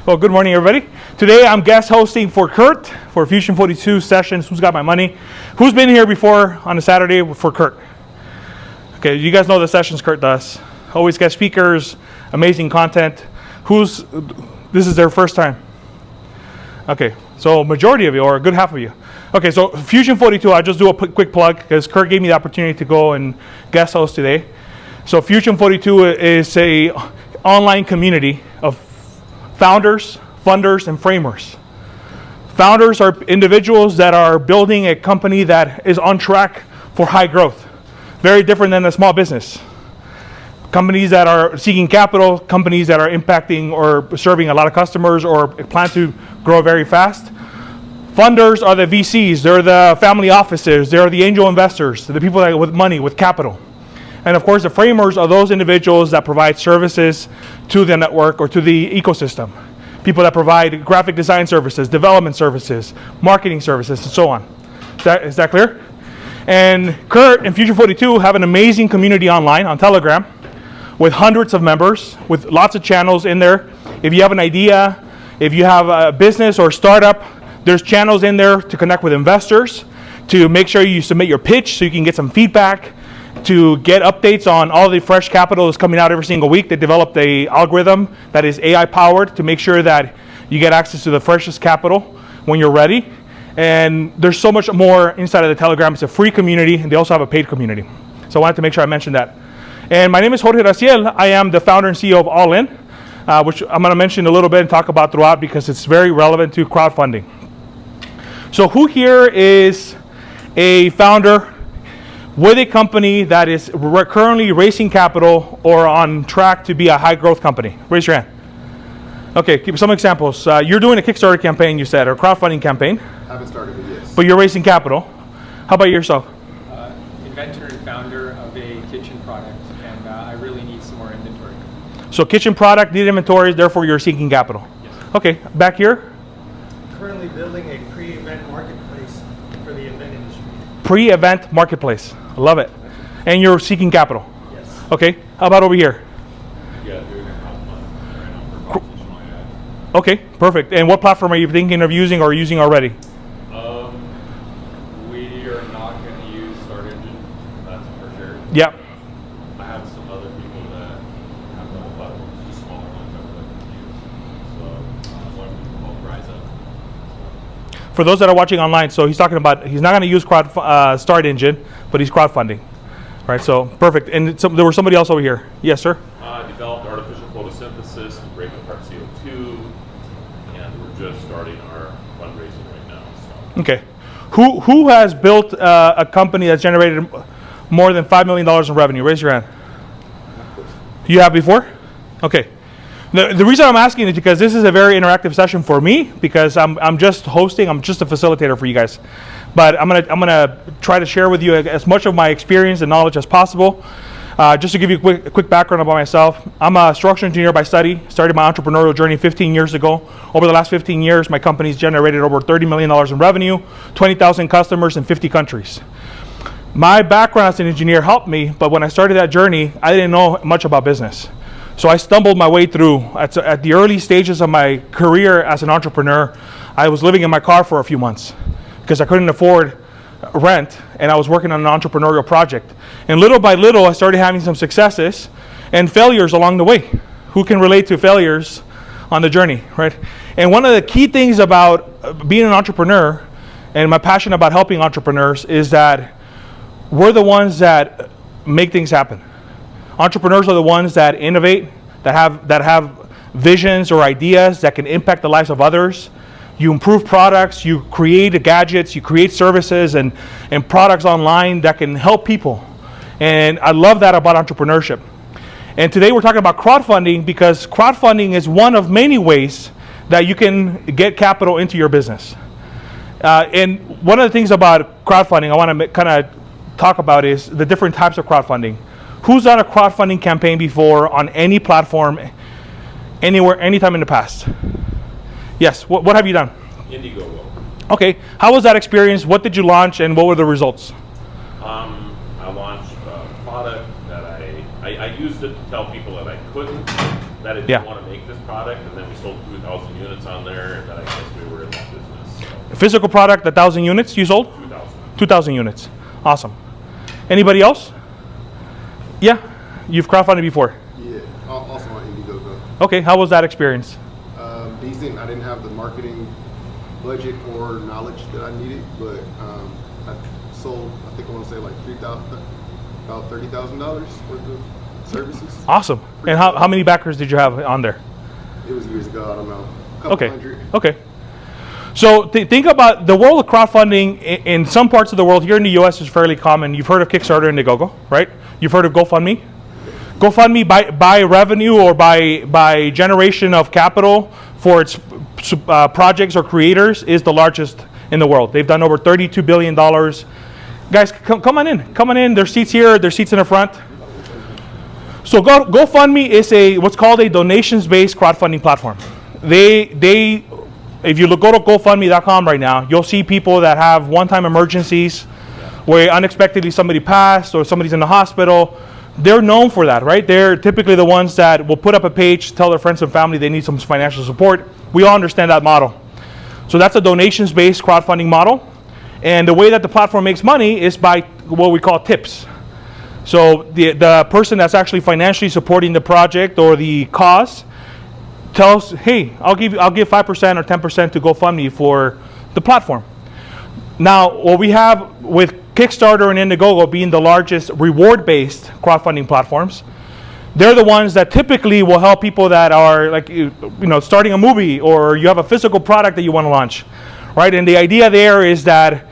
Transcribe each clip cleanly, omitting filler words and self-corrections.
Well, good morning, everybody. Today I'm guest hosting for Kurt for Fusion 42 sessions. Who's got my money? Who's been here before on a Saturday for Kurt? Okay, you guys know the sessions Kurt does. Always guest speakers, amazing content. This is their first time? Okay, so majority of you, or a good half of you. Okay, so Fusion 42, I'll just do a quick plug because Kurt gave me the opportunity to go and guest host today. So Fusion 42 is a online community of founders, funders, and framers. Founders are individuals that are building a company that is on track for high growth. Very different than a small business. Companies that are seeking capital, companies that are impacting or serving a lot of customers or plan to grow very fast. Funders are the VCs, they're the family offices, they're the angel investors, the people that with money, with capital. And of course, the framers are those individuals that provide services to the network or to the ecosystem. People that provide graphic design services, development services, marketing services, and so on. Is that clear? And Kurt and Fusion 42 have an amazing community online on Telegram with hundreds of members, with lots of channels in there. If you have an idea, if you have a business or startup, there's channels in there to connect with investors, to make sure you submit your pitch so you can get some feedback, to get updates on all the fresh capital that's coming out every single week. They developed an algorithm that is AI powered to make sure that you get access to the freshest capital when you're ready. And there's so much more inside of the Telegram. It's a free community, and they also have a paid community. So I wanted to make sure I mentioned that. And my name is Jorge Raziel. I am the founder and CEO of All In, which I'm going to mention a little bit and talk about throughout because it's very relevant to crowdfunding. So who here is a founder with a company that is currently raising capital or on track to be a high growth company? Raise your hand. Okay, give some examples. You're doing a Kickstarter campaign, you said, or crowdfunding campaign. Haven't started it yet. But you're raising capital. How about yourself? Inventor and founder of a kitchen product, and I really need some more inventory. So kitchen product, need inventory, therefore you're seeking capital. Yes. Okay, back here. Currently building a pre-event marketplace for the event industry. Pre-event marketplace. I love it. And you're seeking capital. Yes. Okay, how about over here? Yeah, doing a crowdfunding right now for competition ad. Okay, perfect. And what platform are you thinking of using or using already? We are not going to use Start Engine, that's for sure. Yeah. I have some other people that have the whole platform, just smaller ones that I can use. So one people called Rise Up. For those that are watching online, so he's talking about, he's not going to use Start Engine, but he's crowdfunding. Right, so perfect. And there was somebody else over here. Yes, sir? Developed artificial photosynthesis to break apart CO2, and we're just starting our fundraising right now. So. Okay. Who has built a company that's generated more than $5 million in revenue? Raise your hand. You have before? Okay. The reason I'm asking is because this is a very interactive session for me because I'm just hosting. I'm just a facilitator for you guys. But I'm gonna try to share with you as much of my experience and knowledge as possible. Just to give you a quick background about myself, I'm a structural engineer by study. Started my entrepreneurial journey 15 years ago. Over the last 15 years, my company's generated over $30 million in revenue, 20,000 customers in 50 countries. My background as an engineer helped me, but when I started that journey, I didn't know much about business. So I stumbled my way through. At the early stages of my career as an entrepreneur, I was living in my car for a few months because I couldn't afford rent, and I was working on an entrepreneurial project. And little by little, I started having some successes and failures along the way. Who can relate to failures on the journey, right? And one of the key things about being an entrepreneur and my passion about helping entrepreneurs is that we're the ones that make things happen. Entrepreneurs are the ones that innovate, that have visions or ideas that can impact the lives of others. You improve products, you create gadgets, you create services and products online that can help people. And I love that about entrepreneurship. And today we're talking about crowdfunding because crowdfunding is one of many ways that you can get capital into your business. And one of the things about crowdfunding I want to kind of talk about is the different types of crowdfunding. Who's done a crowdfunding campaign before on any platform, anywhere, anytime in the past? Yes, what have you done? Indiegogo. Okay, how was that experience? What did you launch and what were the results? I launched a product that I used it to tell people that I couldn't that I didn't Yeah. want to make this product, and then we sold 2,000 units on there, and then I guess we were in that business. So. Physical product, 1,000 units you sold? 2,000. 2,000 units. Awesome. Anybody else? Yeah, you've crowdfunded before. Yeah, also on Indiegogo. Okay, how was that experience? Decent. I didn't have the marketing budget or knowledge that I needed, but I sold, I think I want to say like about $30,000 worth of services. Awesome. And how many backers did you have on there? It was years ago. I don't know. A couple Okay. hundred. Okay. So think about the world of crowdfunding. In some parts of the world, here in the U.S. is fairly common. You've heard of Kickstarter and Indiegogo, right? You've heard of GoFundMe. GoFundMe by revenue or by generation of capital for its projects or creators is the largest in the world. They've done over $32 billion. Guys, come on in. Come on in. There's seats here. There's seats in the front. So GoFundMe is what's called a donations-based crowdfunding platform. If you go to GoFundMe.com right now, you'll see people that have one-time emergencies where unexpectedly somebody passed or somebody's in the hospital. They're known for that, right? They're typically the ones that will put up a page, tell their friends and family they need some financial support. We all understand that model. So that's a donations-based crowdfunding model. And the way that the platform makes money is by what we call tips. So the person that's actually financially supporting the project or the cause tells, hey, I'll give 5% or 10% to GoFundMe for the platform. Now, what we have with Kickstarter and Indiegogo being the largest reward-based crowdfunding platforms, they're the ones that typically will help people that are like, starting a movie, or you have a physical product that you want to launch, right? And the idea there is that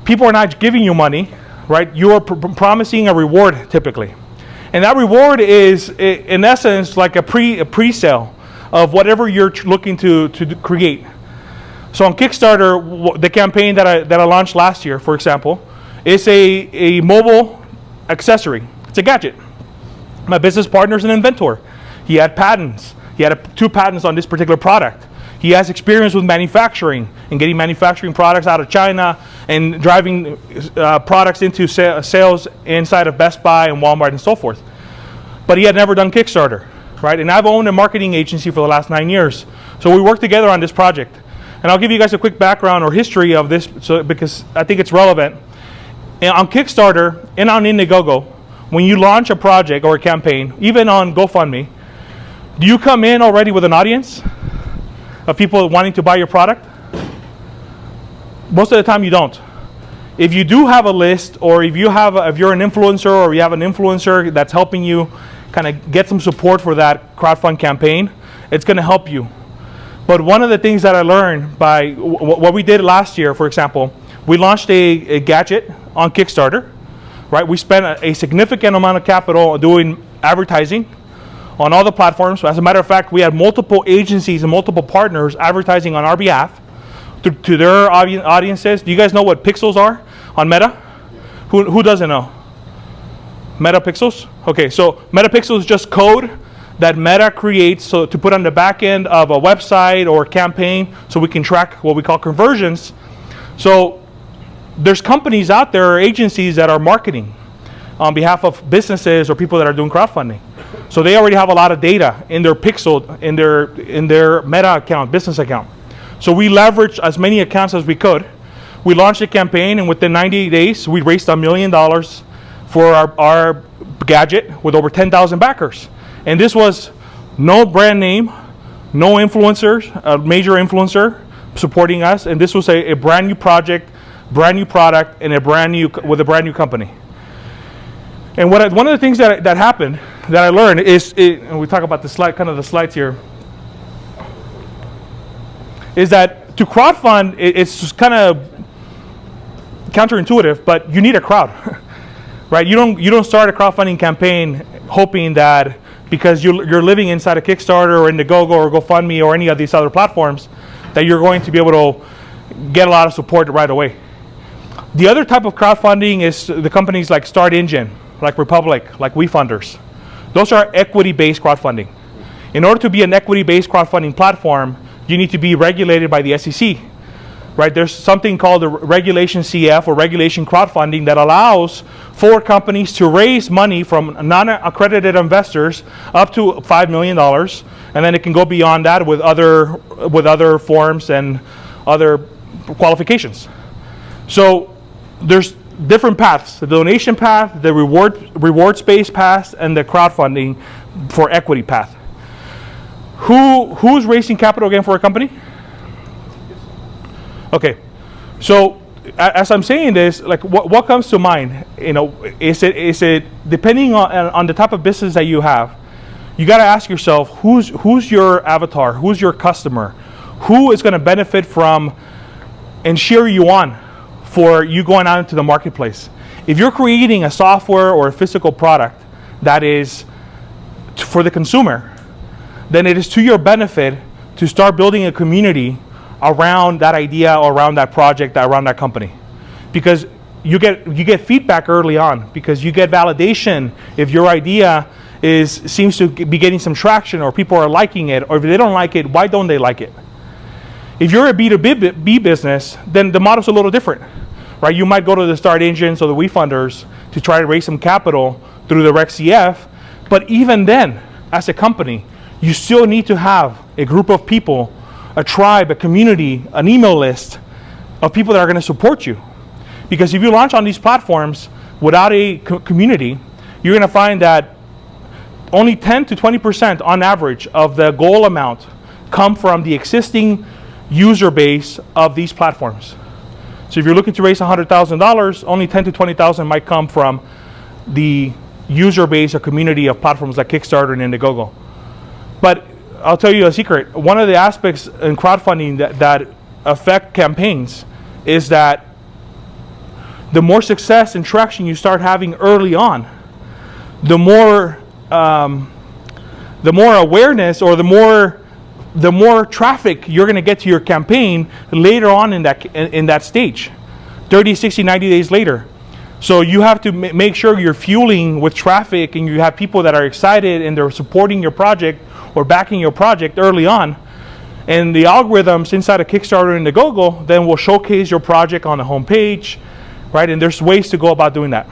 people are not giving you money, right? You're promising a reward typically. And that reward is, in essence, like a pre-sale of whatever you're looking to create. So on Kickstarter, the campaign that I launched last year, for example, is a mobile accessory. It's a gadget. My business partner's an inventor. He had patents. He had 2 patents on this particular product. He has experience with manufacturing and getting manufacturing products out of China and driving products into sales inside of Best Buy and Walmart and so forth. But he had never done Kickstarter, right? And I've owned a marketing agency for the last 9 years. So we worked together on this project. And I'll give you guys a quick background or history of this because I think it's relevant. And on Kickstarter and on Indiegogo, when you launch a project or a campaign, even on GoFundMe, do you come in already with an audience of people wanting to buy your product? Most of the time you don't. If you do have a list, or if you're an influencer, or you have an influencer that's helping you kind of get some support for that crowdfund campaign, it's going to help you. But one of the things that I learned by what we did last year, for example, we launched a gadget on Kickstarter, right? We spent a significant amount of capital doing advertising on all the platforms. As a matter of fact, we had multiple agencies and multiple partners advertising on our behalf to their audiences. Do you guys know what pixels are on Meta? Who doesn't know? Meta pixels? Okay, so Meta pixels is just code that Meta creates to put on the back end of a website or a campaign so we can track what we call conversions. So there's companies out there or agencies that are marketing on behalf of businesses or people that are doing crowdfunding. So they already have a lot of data in their pixel, in their Meta account, business account. So we leveraged as many accounts as we could. We launched a campaign, and within 90 days, we raised $1 million for our gadget with over 10,000 backers. And this was no brand name, no influencers, a major influencer supporting us. And this was a brand new project, brand new product, and with a brand new company. And one of the things that happened that I learned is, and we talk about the slides here, is that to crowdfund, it's just kind of counterintuitive, but you need a crowd, right? You don't start a crowdfunding campaign hoping that because you're living inside a Kickstarter or Indiegogo or GoFundMe or any of these other platforms that you're going to be able to get a lot of support right away. The other type of crowdfunding is the companies like Start Engine, like Republic, like WeFunders. Those are equity-based crowdfunding. In order to be an equity-based crowdfunding platform, you need to be regulated by the SEC. right? There's something called the Regulation CF or Regulation Crowdfunding that allows for companies to raise money from non-accredited investors up to $5 million, and then it can go beyond that with other forms and other qualifications. So there's different paths: the donation path, the rewards-based path, and the crowdfunding for equity path. Who's raising capital again for a company? Okay, so as I'm saying this, like what comes to mind? You know, is it depending on the type of business that you have? You got to ask yourself, who's your avatar? Who's your customer? Who is going to benefit from and cheer you on for you going out into the marketplace? If you're creating a software or a physical product that is for the consumer, then it is to your benefit to start building a community around that idea or around that project, around that company. Because you get feedback early on, because you get validation if your idea seems to be getting some traction, or people are liking it, or if they don't like it, why don't they like it? If you're a B2B business, then the model's a little different, right? You might go to the start engines or the WeFunders to try to raise some capital through the Rec CF, but even then, as a company, you still need to have a group of people, a tribe, a community, an email list of people that are going to support you. Because if you launch on these platforms without a community, you're going to find that only 10 to 20% on average of the goal amount come from the existing user base of these platforms. So if you're looking to raise $100,000, only 10 to 20,000 might come from the user base or community of platforms like Kickstarter and Indiegogo. But I'll tell you a secret. One of the aspects in crowdfunding that affect campaigns is that the more success and traction you start having early on, the more awareness or the more traffic you're going to get to your campaign later on in that stage, 30, 60, 90 days later. So you have to make sure you're fueling with traffic and you have people that are excited and they're supporting your project or backing your project early on. And the algorithms inside of Kickstarter and Indiegogo then will showcase your project on the homepage, right? And there's ways to go about doing that.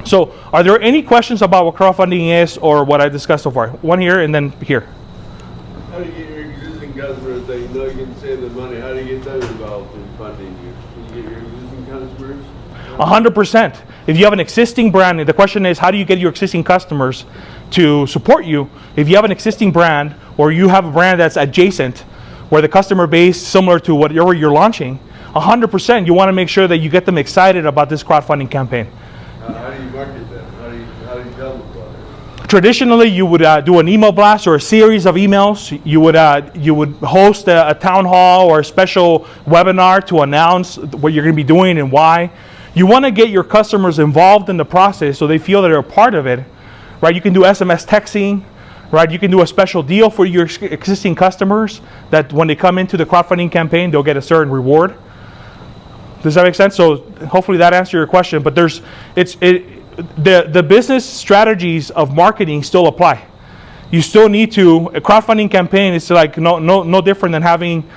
So are there any questions about what crowdfunding is or what I discussed so far? One here and then here. How do you get your existing customers that you know you can save them money? How do you get them involved in funding you? Can you get your existing customers? 100%. If you have an existing brand, the question is, how do you get your existing customers to support you? If you have an existing brand or you have a brand that's adjacent, where the customer base similar to whatever you're launching, 100% you want to make sure that you get them excited about this crowdfunding campaign. How do you market them? How do you tell them about it? Traditionally, you would do an email blast or a series of emails. You would host a town hall or a special webinar to announce what you're going to be doing and why. You want to get your customers involved in the process so they feel that they're a part of it, right? You can do SMS texting, right? You can do a special deal for your existing customers that when they come into the crowdfunding campaign, they'll get a certain reward. Does that make sense? So hopefully that answers your question. But the business strategies of marketing still apply. You still need to, a crowdfunding campaign is like no different than having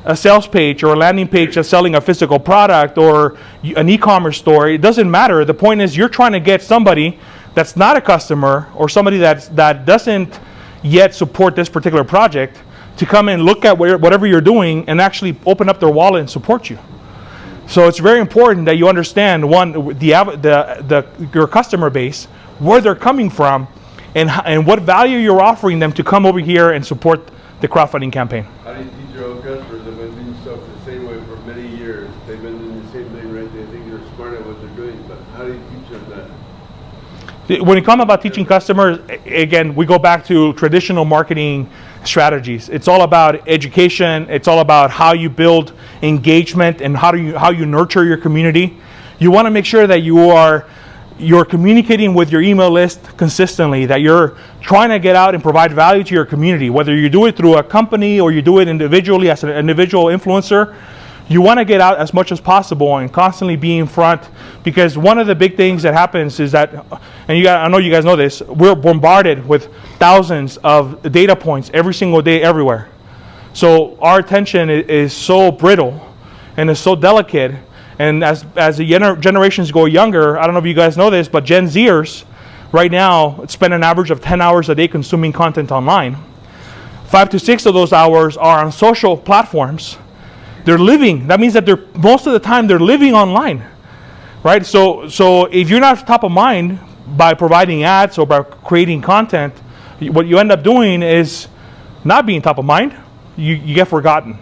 a sales page or a landing page that's selling a physical product or an e-commerce store. It doesn't matter. The point is you're trying to get somebody that's not a customer or somebody that doesn't yet support this particular project to come and look at whatever you're doing and actually open up their wallet and support you. So it's very important that you understand, one, your customer base, where they're coming from, and what value you're offering them to come over here and support the crowdfunding campaign. How do you teach your own customers that have been doing stuff the same way for many years? They've been doing the same thing, right? They think they're smart at what they're doing, but how do you teach them that? When it comes about teaching customers, again, we go back to traditional marketing strategies. It's all about education. It's all about how you build engagement and how you nurture your community. You want to make sure that you're communicating with your email list consistently, that you're trying to get out and provide value to your community, whether you do it through a company or you do it individually as an individual influencer. You want to get out as much as possible and constantly be in front, because one of the big things that happens is that, and I know you guys know this, we're bombarded with thousands of data points every single day everywhere. So our attention is so brittle and it's so delicate. And as the generations go younger, I don't know if you guys know this, but Gen Zers right now spend an average of 10 hours a day consuming content online. 5 to 6 of those hours are on social platforms. They're living. That means that most of the time they're living online, right? So if you're not top of mind by providing ads or by creating content, what you end up doing is not being top of mind. You get forgotten,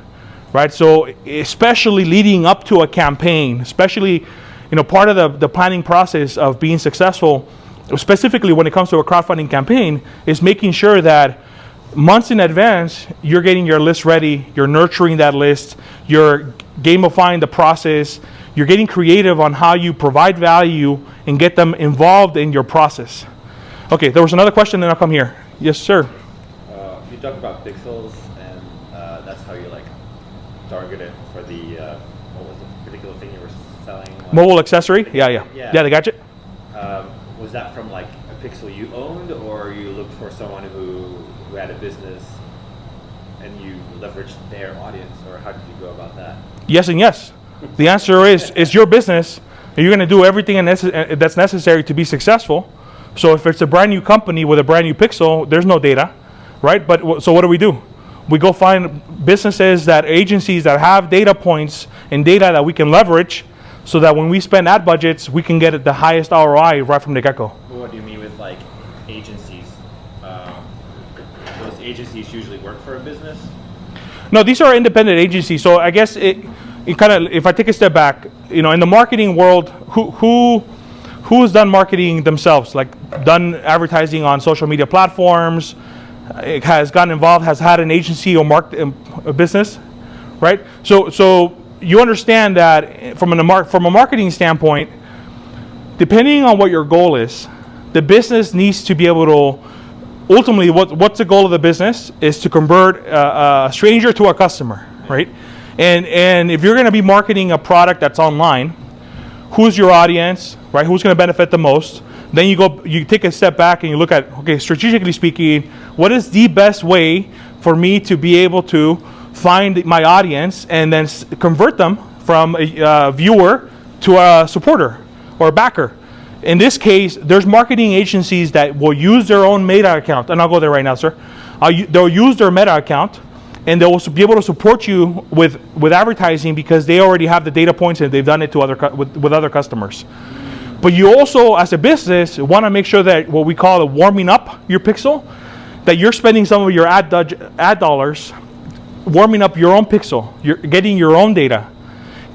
right? So especially leading up to a campaign, especially part of the planning process of being successful, specifically when it comes to a crowdfunding campaign, is making sure that months in advance you're getting your list ready, you're nurturing that list, you're gamifying the process, you're getting creative on how you provide value and get them involved in your process. Okay, there was another question, then I'll come here. Yes, sir. You talked about pixels, and that's how you target it for the what was the particular thing you were selling? Mobile accessory? Yeah, the gadget. Was that from a pixel you owned, or you looked for someone who had a business and you leveraged their audience, or how did you go about that? Yes and yes. The answer is it's your business, and you're going to do everything that's necessary to be successful. So if it's a brand new company with a brand new pixel, there's no data, right? But so what do? We go find businesses, agencies that have data points and data that we can leverage, so that when we spend ad budgets, we can get the highest ROI right from the get-go. What do you mean with agencies? Those agencies usually work for a business? No, these are independent agencies. So I guess it kind of, if I take a step back, in the marketing world, who has done marketing themselves, done advertising on social media platforms, it has gotten involved, has had an agency or a business, right? So you understand that from a marketing standpoint, depending on what your goal is, the business needs to be able to, ultimately, what's the goal of the business is to convert a stranger to a customer, right? And if you're going to be marketing a product that's online, who's your audience, right? Who's going to benefit the most? Then you take a step back and you look at, okay, strategically speaking, what is the best way for me to be able to find my audience and then convert them from a viewer to a supporter or a backer? In this case, there's marketing agencies that will use their own Meta account, and I'll go there right now, sir. They'll use their Meta account, and they will be able to support you with advertising because they already have the data points and they've done it to with other customers. But you also, as a business, want to make sure that what we call warming up your pixel, that you're spending some of your ad dollars warming up your own pixel. You're getting your own data,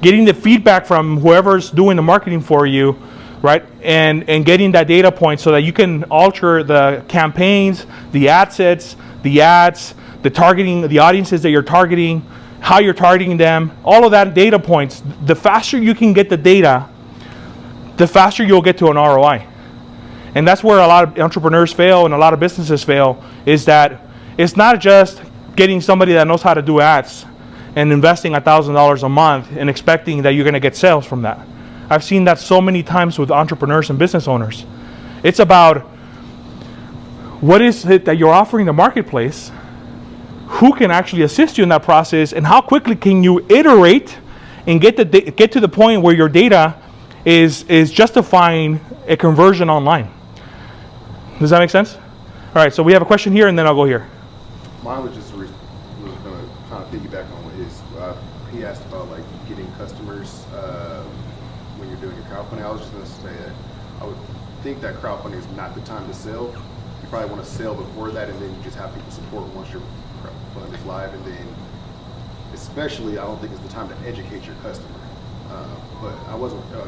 getting the feedback from whoever's doing the marketing for you, right? And getting that data point so that you can alter the campaigns, the ad sets, the ads, the targeting, the audiences that you're targeting, how you're targeting them, all of that data points. The faster you can get the data, the faster you'll get to an ROI. And that's where a lot of entrepreneurs fail and a lot of businesses fail, is that it's not just getting somebody that knows how to do ads and investing $1,000 a month and expecting that you're going to get sales from that. I've seen that so many times with entrepreneurs and business owners. It's about what is it that you're offering the marketplace, who can actually assist you in that process, and how quickly can you iterate and get to the point where your data is justifying a conversion online. Does that make sense? All right, so we have a question here, and then I'll go here. Mine was just going to kind of piggyback on what he asked about getting customers when you're doing your crowdfunding. I was just going to say that I would think that crowdfunding is not the time to sell. You probably want to sell before that, and then you just have people support once your fund is live, and then especially I don't think it's the time to educate your customer. But I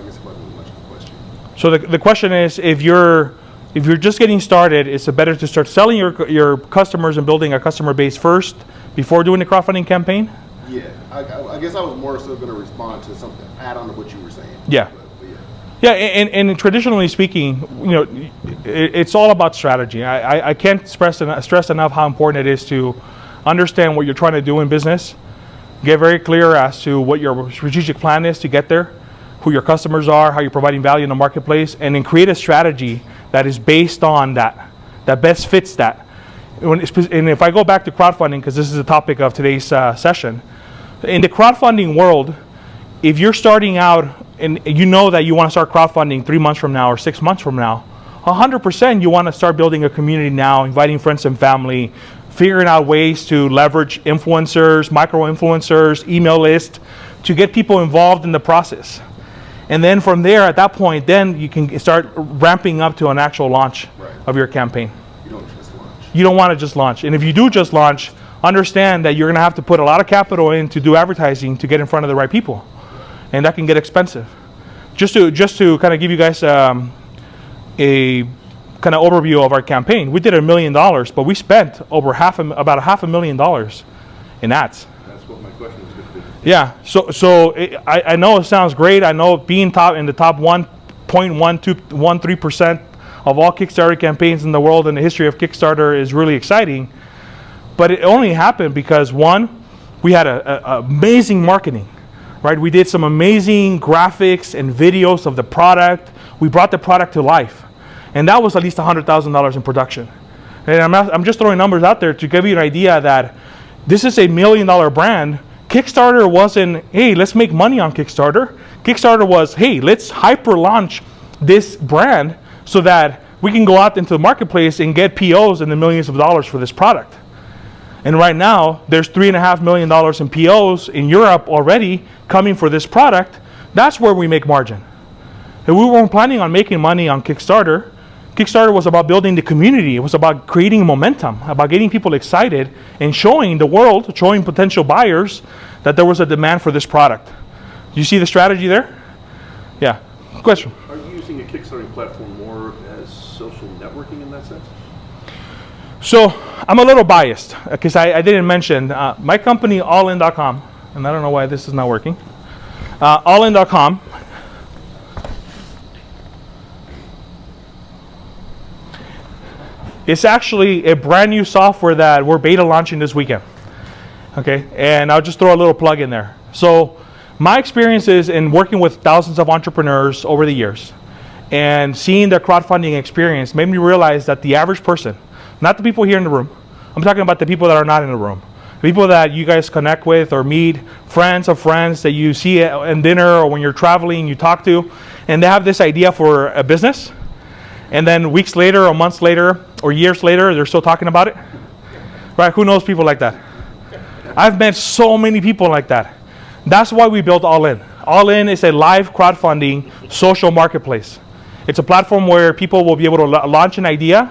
guess it wasn't much of a question. So the question is, if you're just getting started, is it better to start selling your customers and building a customer base first before doing the crowdfunding campaign? Yeah, I guess I was more so going to respond to something, add on to what you were saying. Yeah. But yeah. Yeah, and traditionally speaking, it's all about strategy. I can't stress enough how important it is to understand what you're trying to do in business, get very clear as to what your strategic plan is to get there, who your customers are, how you're providing value in the marketplace, and then create a strategy that is based on that best fits that. And if I go back to crowdfunding, because this is the topic of today's session, in the crowdfunding world, if you're starting out and you know that you want to start crowdfunding 3 months from now or 6 months from now, 100% you want to start building a community now, inviting friends and family, figuring out ways to leverage influencers, micro-influencers, email lists, to get people involved in the process. And then from there, at that point, then you can start ramping up to an actual launch of your campaign. You don't just launch. You don't want to just launch. And if you do just launch, understand that you're going to have to put a lot of capital in to do advertising to get in front of the right people. And that can get expensive. Just to kind of give you guys a kind of overview of our campaign, we did $1 million, but we spent about $500,000 in ads. That's what my question was going to be. Yeah, I know it sounds great. I know being in the top 1.13% of all Kickstarter campaigns in the world in the history of Kickstarter is really exciting. But it only happened because, one, we had a amazing marketing, right? We did some amazing graphics and videos of the product. We brought the product to life. And that was at least $100,000 in production. And I'm just throwing numbers out there to give you an idea that this is a $1 million brand. Kickstarter wasn't, hey, let's make money on Kickstarter. Kickstarter was, hey, let's hyper launch this brand so that we can go out into the marketplace and get POs in the millions of dollars for this product. And right now, there's $3.5 million in POs in Europe already coming for this product. That's where we make margin. And we weren't planning on making money on Kickstarter. Kickstarter was about building the community. It was about creating momentum, about getting people excited and showing the world, showing potential buyers that there was a demand for this product. Do you see the strategy there? Yeah. Question? Are you using a Kickstarter platform more as social networking in that sense? So I'm a little biased because I didn't mention my company, allin.com, and I don't know why this is not working. Allin.com. It's actually a brand new software that we're beta launching this weekend. Okay, and I'll just throw a little plug in there. So my experiences in working with thousands of entrepreneurs over the years and seeing their crowdfunding experience made me realize that the average person, not the people here in the room, I'm talking about the people that are not in the room, the people that you guys connect with or meet, friends of friends that you see at dinner or when you're traveling, you talk to, and they have this idea for a business, and then weeks later or months later or years later, they're still talking about it. Right? Who knows people like that? I've met so many people like that. That's why we built All In. All In is a live crowdfunding social marketplace. It's a platform where people will be able to launch an idea,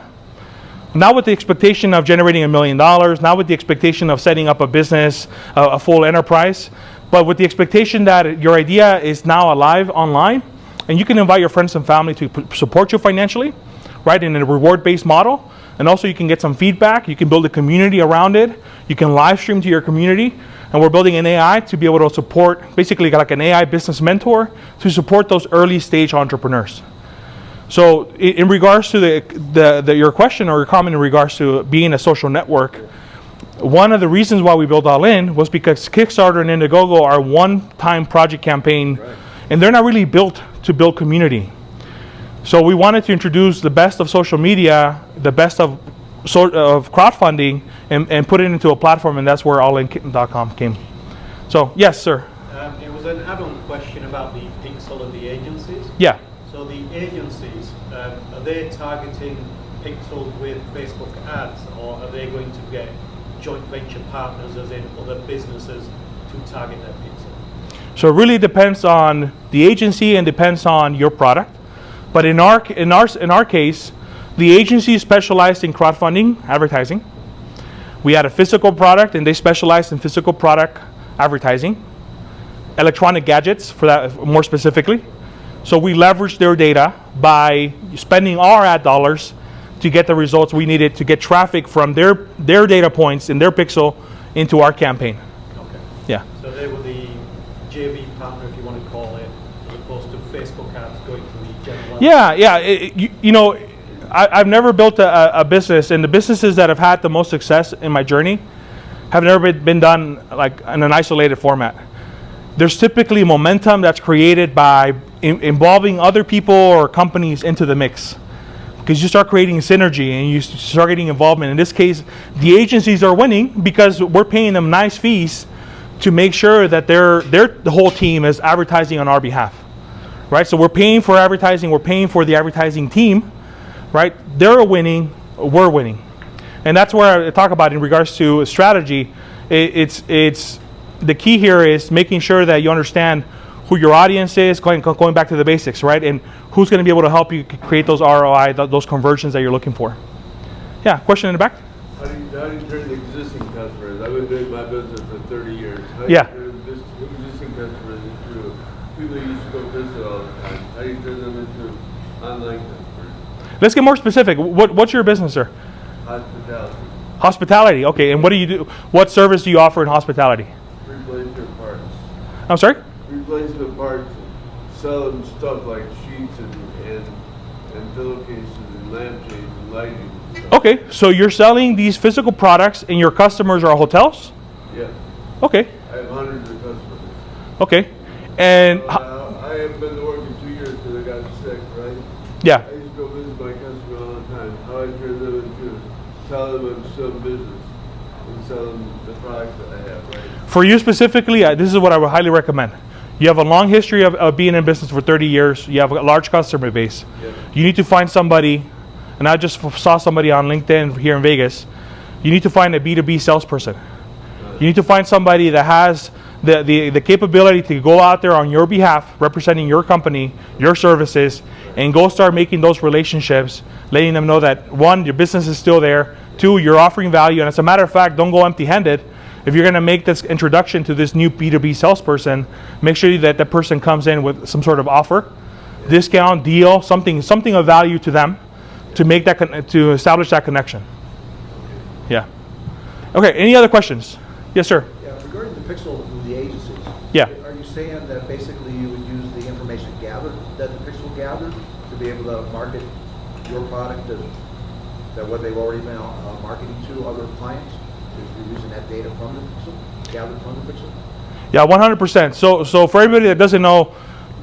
not with the expectation of generating $1 million, not with the expectation of setting up a business, a full enterprise, but with the expectation that your idea is now alive online, and you can invite your friends and family to support you financially, right, in a reward-based model. And also you can get some feedback. You can build a community around it. You can live stream to your community. And we're building an AI to be able to support, basically like an AI business mentor to support those early stage entrepreneurs. So in regards to your question or your comment in regards to being a social network, one of the reasons why we built All In was because Kickstarter and Indiegogo are one-time project campaign, and they're not really built to build community. So we wanted to introduce the best of social media, the best of crowdfunding, and put it into a platform, and that's where allin.com came. So, yes, sir. It was an add-on question about the Pixel and the agencies. Yeah. So the agencies, are they targeting Pixel with Facebook ads, or are they going to get joint venture partners, as in other businesses, to target their Pixel? So it really depends on the agency and depends on your product. But in our case, the agency specialized in crowdfunding advertising. We had a physical product, and they specialized in physical product advertising, electronic gadgets for that more specifically. So we leveraged their data by spending our ad dollars to get the results we needed to get traffic from their data points in their pixel into our campaign. Okay. Yeah. So they were the JV partner, if you want to call it, as opposed to Facebook ads going to the general. Yeah. I've never built a business, and the businesses that have had the most success in my journey have never been done like in an isolated format. There's typically momentum that's created by involving other people or companies into the mix, because you start creating synergy and you start getting involvement. In this case, the agencies are winning because we're paying them nice fees to make sure that the whole team is advertising on our behalf, right? So we're paying for advertising, we're paying for the advertising team, right? They're winning, we're winning. And that's where I talk about in regards to strategy. It's the key here is making sure that you understand who your audience is, going back to the basics, right? And who's going to be able to help you create those ROI, those conversions that you're looking for. Yeah, question in the back? How do you turn the existing customers? I've been doing my business for 30 years. How do Yeah. you turn existing customers into people that used to go visit all the time? How do you turn them into online customers? Let's get more specific. What's your business, sir? Hospitality. Hospitality, okay. And what do you do? What service do you offer in hospitality? Replacement parts. I'm sorry? Replacement parts. Sell them stuff like sheets and pillowcases and lampshades and lighting. And stuff. Okay, so you're selling these physical products and your customers are hotels? Yeah. Okay, I have hundreds of customers. okay. And, I haven't been to work in 2 years because I got sick, right? yeah, I used to go visit my customer all the time. How I turn them into tell them I'm still in business and sell them the products that I have, right? for you specifically, this is what I would highly recommend. You have a long history of being in business for 30 years. You have a large customer base. Yeah. You need to find somebody, and I just saw somebody on LinkedIn here in Vegas. You need to find a B2B salesperson. You need to find somebody that has the capability to go out there on your behalf, representing your company, your services, and go start making those relationships, letting them know that, one, your business is still there, two, you're offering value, and as a matter of fact, don't go empty-handed. If you're going to make this introduction to this new B2B salesperson, make sure that the person comes in with some sort of offer, discount, deal, something of value to them to make that to establish that connection. Yeah. Okay. Any other questions? Yes, sir. Yeah, regarding the Pixel and the agencies. Yeah. Are you saying that basically you would use the information gathered that the Pixel gathered to be able to market your product as that what they've already been marketing to other clients? You're using that data from the Pixel, gathered from the Pixel? Yeah, 100%. So for everybody that doesn't know,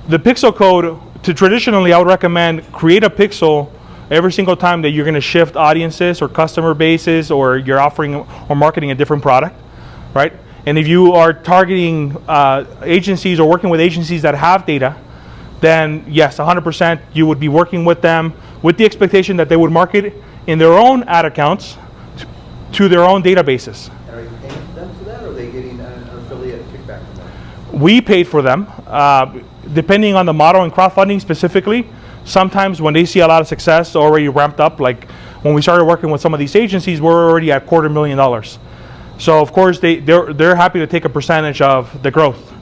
the Pixel code, traditionally I would recommend create a Pixel every single time that you're going to shift audiences or customer bases or you're offering or marketing a different product, right? And if you are targeting agencies or working with agencies that have data, then yes, 100% you would be working with them with the expectation that they would market in their own ad accounts to their own databases. Are you paying them for that, or are they getting an affiliate kickback from that? We paid for them. Depending on the model and crowdfunding specifically, sometimes when they see a lot of success already ramped up, like when we started working with some of these agencies, we're already at $250,000. So of course they're happy to take a percentage of the growth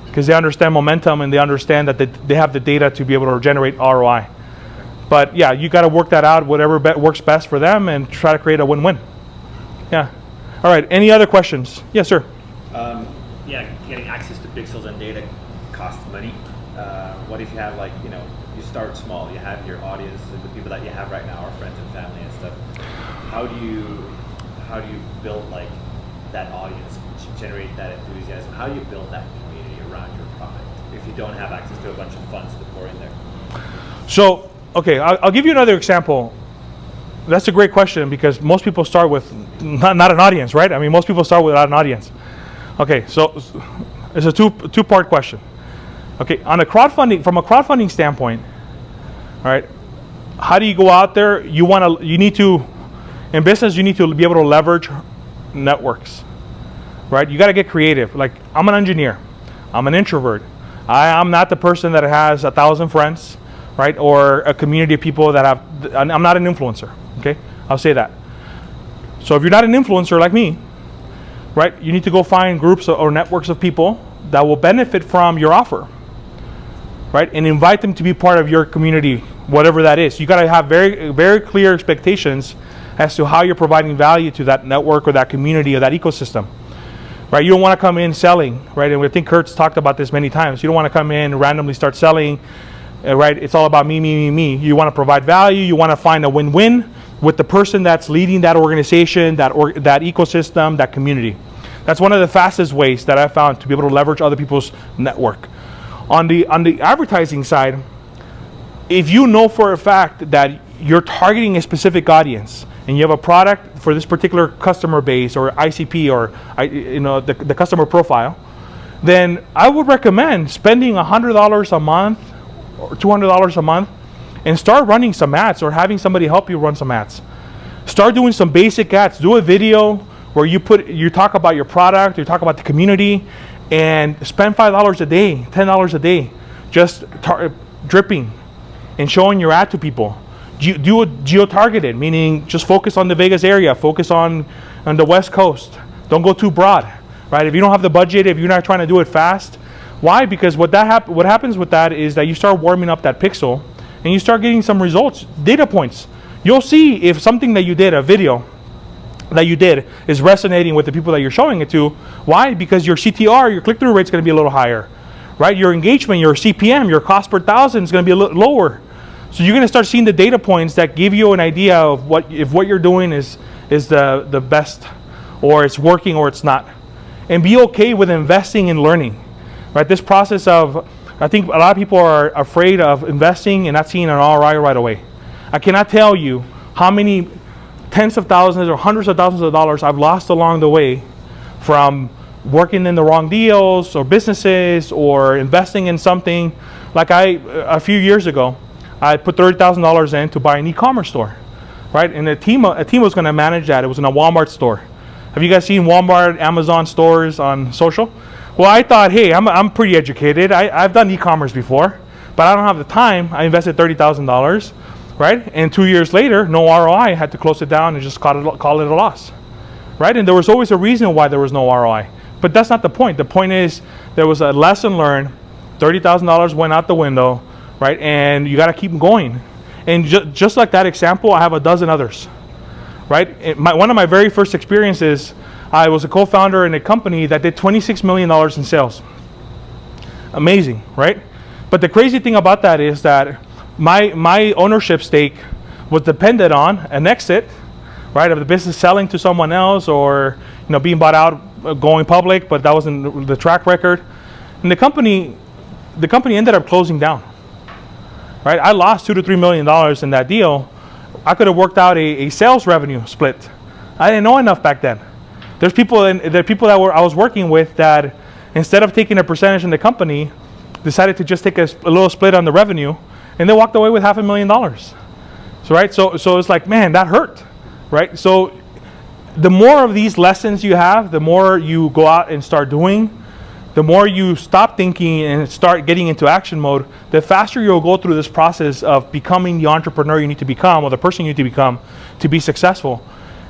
because they understand momentum and they understand that they have the data to be able to generate ROI. But yeah, you got to work that out, whatever works best for them, and try to create a win-win. Yeah. All right. Any other questions? Yes, sir. Yeah, getting access to pixels and data costs money. What if you have you start small, you have your audience, the people that you have right now are friends and family and stuff. How do you build that audience, generate that enthusiasm? How do you build that community around your product if you don't have access to a bunch of funds to pour in there? So, okay, I'll give you another example. That's a great question because most people start with not an audience, right? I mean, most people start without an audience. Okay, so it's a two-part question. Okay, from a crowdfunding standpoint, all right, how do you go out there? In business, you need to be able to leverage networks, right? You got to get creative. Like, I'm an engineer, I'm an introvert. I'm not the person that has 1,000 friends, right? Or a community of people that have, I'm not an influencer, okay? I'll say that. So if you're not an influencer like me, right, you need to go find groups or networks of people that will benefit from your offer, right? And invite them to be part of your community, whatever that is. You got to have very, very clear expectations as to how you're providing value to that network or that community or that ecosystem, right? You don't want to come in selling, right? And I think Kurt's talked about this many times. You don't want to come in and randomly start selling, right? It's all about me, me, me, me. You want to provide value. You want to find a win-win with the person that's leading that organization, that ecosystem, that community. That's one of the fastest ways that I found to be able to leverage other people's network. On the advertising side, if you know for a fact that you're targeting a specific audience and you have a product for this particular customer base or ICP or the customer profile, then I would recommend spending $100 a month or $200 a month and start running some ads or having somebody help you run some ads. Start doing some basic ads. Do a video where you talk about your product, you talk about the community, and spend $5 a day, $10 a day, just dripping and showing your ad to people. Do a geo-targeted, meaning just focus on the Vegas area, focus on the West Coast. Don't go too broad, right? If you don't have the budget, if you're not trying to do it fast, why? Because what happens with that is that you start warming up that pixel and you start getting some results, data points. You'll see if something that you did, a video that you did, is resonating with the people that you're showing it to. Why? Because your CTR, your click-through rate is going to be a little higher, right? Your engagement, your CPM, your cost per thousand is going to be a little lower. So you're going to start seeing the data points that give you an idea of if what you're doing is the best, or it's working or it's not. And be okay with investing in learning, right? This process of, I think a lot of people are afraid of investing and not seeing an ROI right away. I cannot tell you how many tens of thousands or hundreds of thousands of dollars I've lost along the way from working in the wrong deals or businesses or investing in something. Like a few years ago, I put $30,000 in to buy an e-commerce store, right? And a team was going to manage that. It was in a Walmart store. Have you guys seen Walmart, Amazon stores on social? Well, I thought, hey, I'm pretty educated. I've done e-commerce before, but I don't have the time. I invested $30,000, right? And 2 years later, no ROI. I had to close it down and just call it a loss, right? And there was always a reason why there was no ROI. But that's not the point. The point is there was a lesson learned. $30,000 went out the window, right? And you got to keep going. And just like that example, I have a dozen others, right? One of my very first experiences, I was a co-founder in a company that did $26 million in sales. Amazing, right? But the crazy thing about that is that my ownership stake was dependent on an exit, right, of the business selling to someone else, or being bought out, going public, but that wasn't the track record. And the company ended up closing down, right? I lost $2 to $3 million in that deal. I could have worked out a sales revenue split. I didn't know enough back then. There are people that I was working with that instead of taking a percentage in the company, decided to just take a little split on the revenue, and they walked away with $500,000. So right, so it's like, man, that hurt, right? So the more of these lessons you have, the more you go out and start doing, the more you stop thinking and start getting into action mode, the faster you'll go through this process of becoming the entrepreneur you need to become, or the person you need to become to be successful.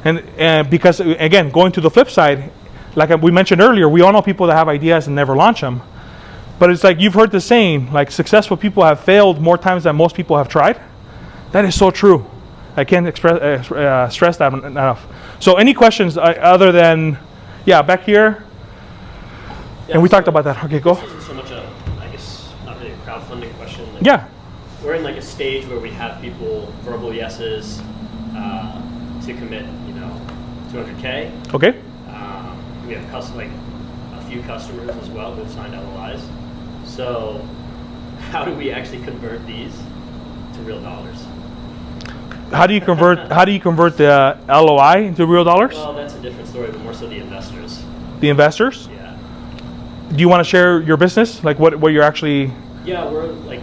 And because, again, going to the flip side, like we mentioned earlier, we all know people that have ideas and never launch them. But it's like, you've heard the saying, like, successful people have failed more times than most people have tried. That is so true. I can't stress that enough. So any questions other than, back here? Yeah, and we talked about that. Okay, go. This isn't so much I guess, not really a crowdfunding question. We're in like a stage where we have people verbal yeses to commit, $200K. Okay. We have a few customers as well who've signed LOIs. So how do we actually convert these to real dollars? How do you convert the LOI into real dollars? Well, that's a different story, but more so the investors. The investors? Yeah. Do you want to share your business? Like what you're actually? Yeah, we're like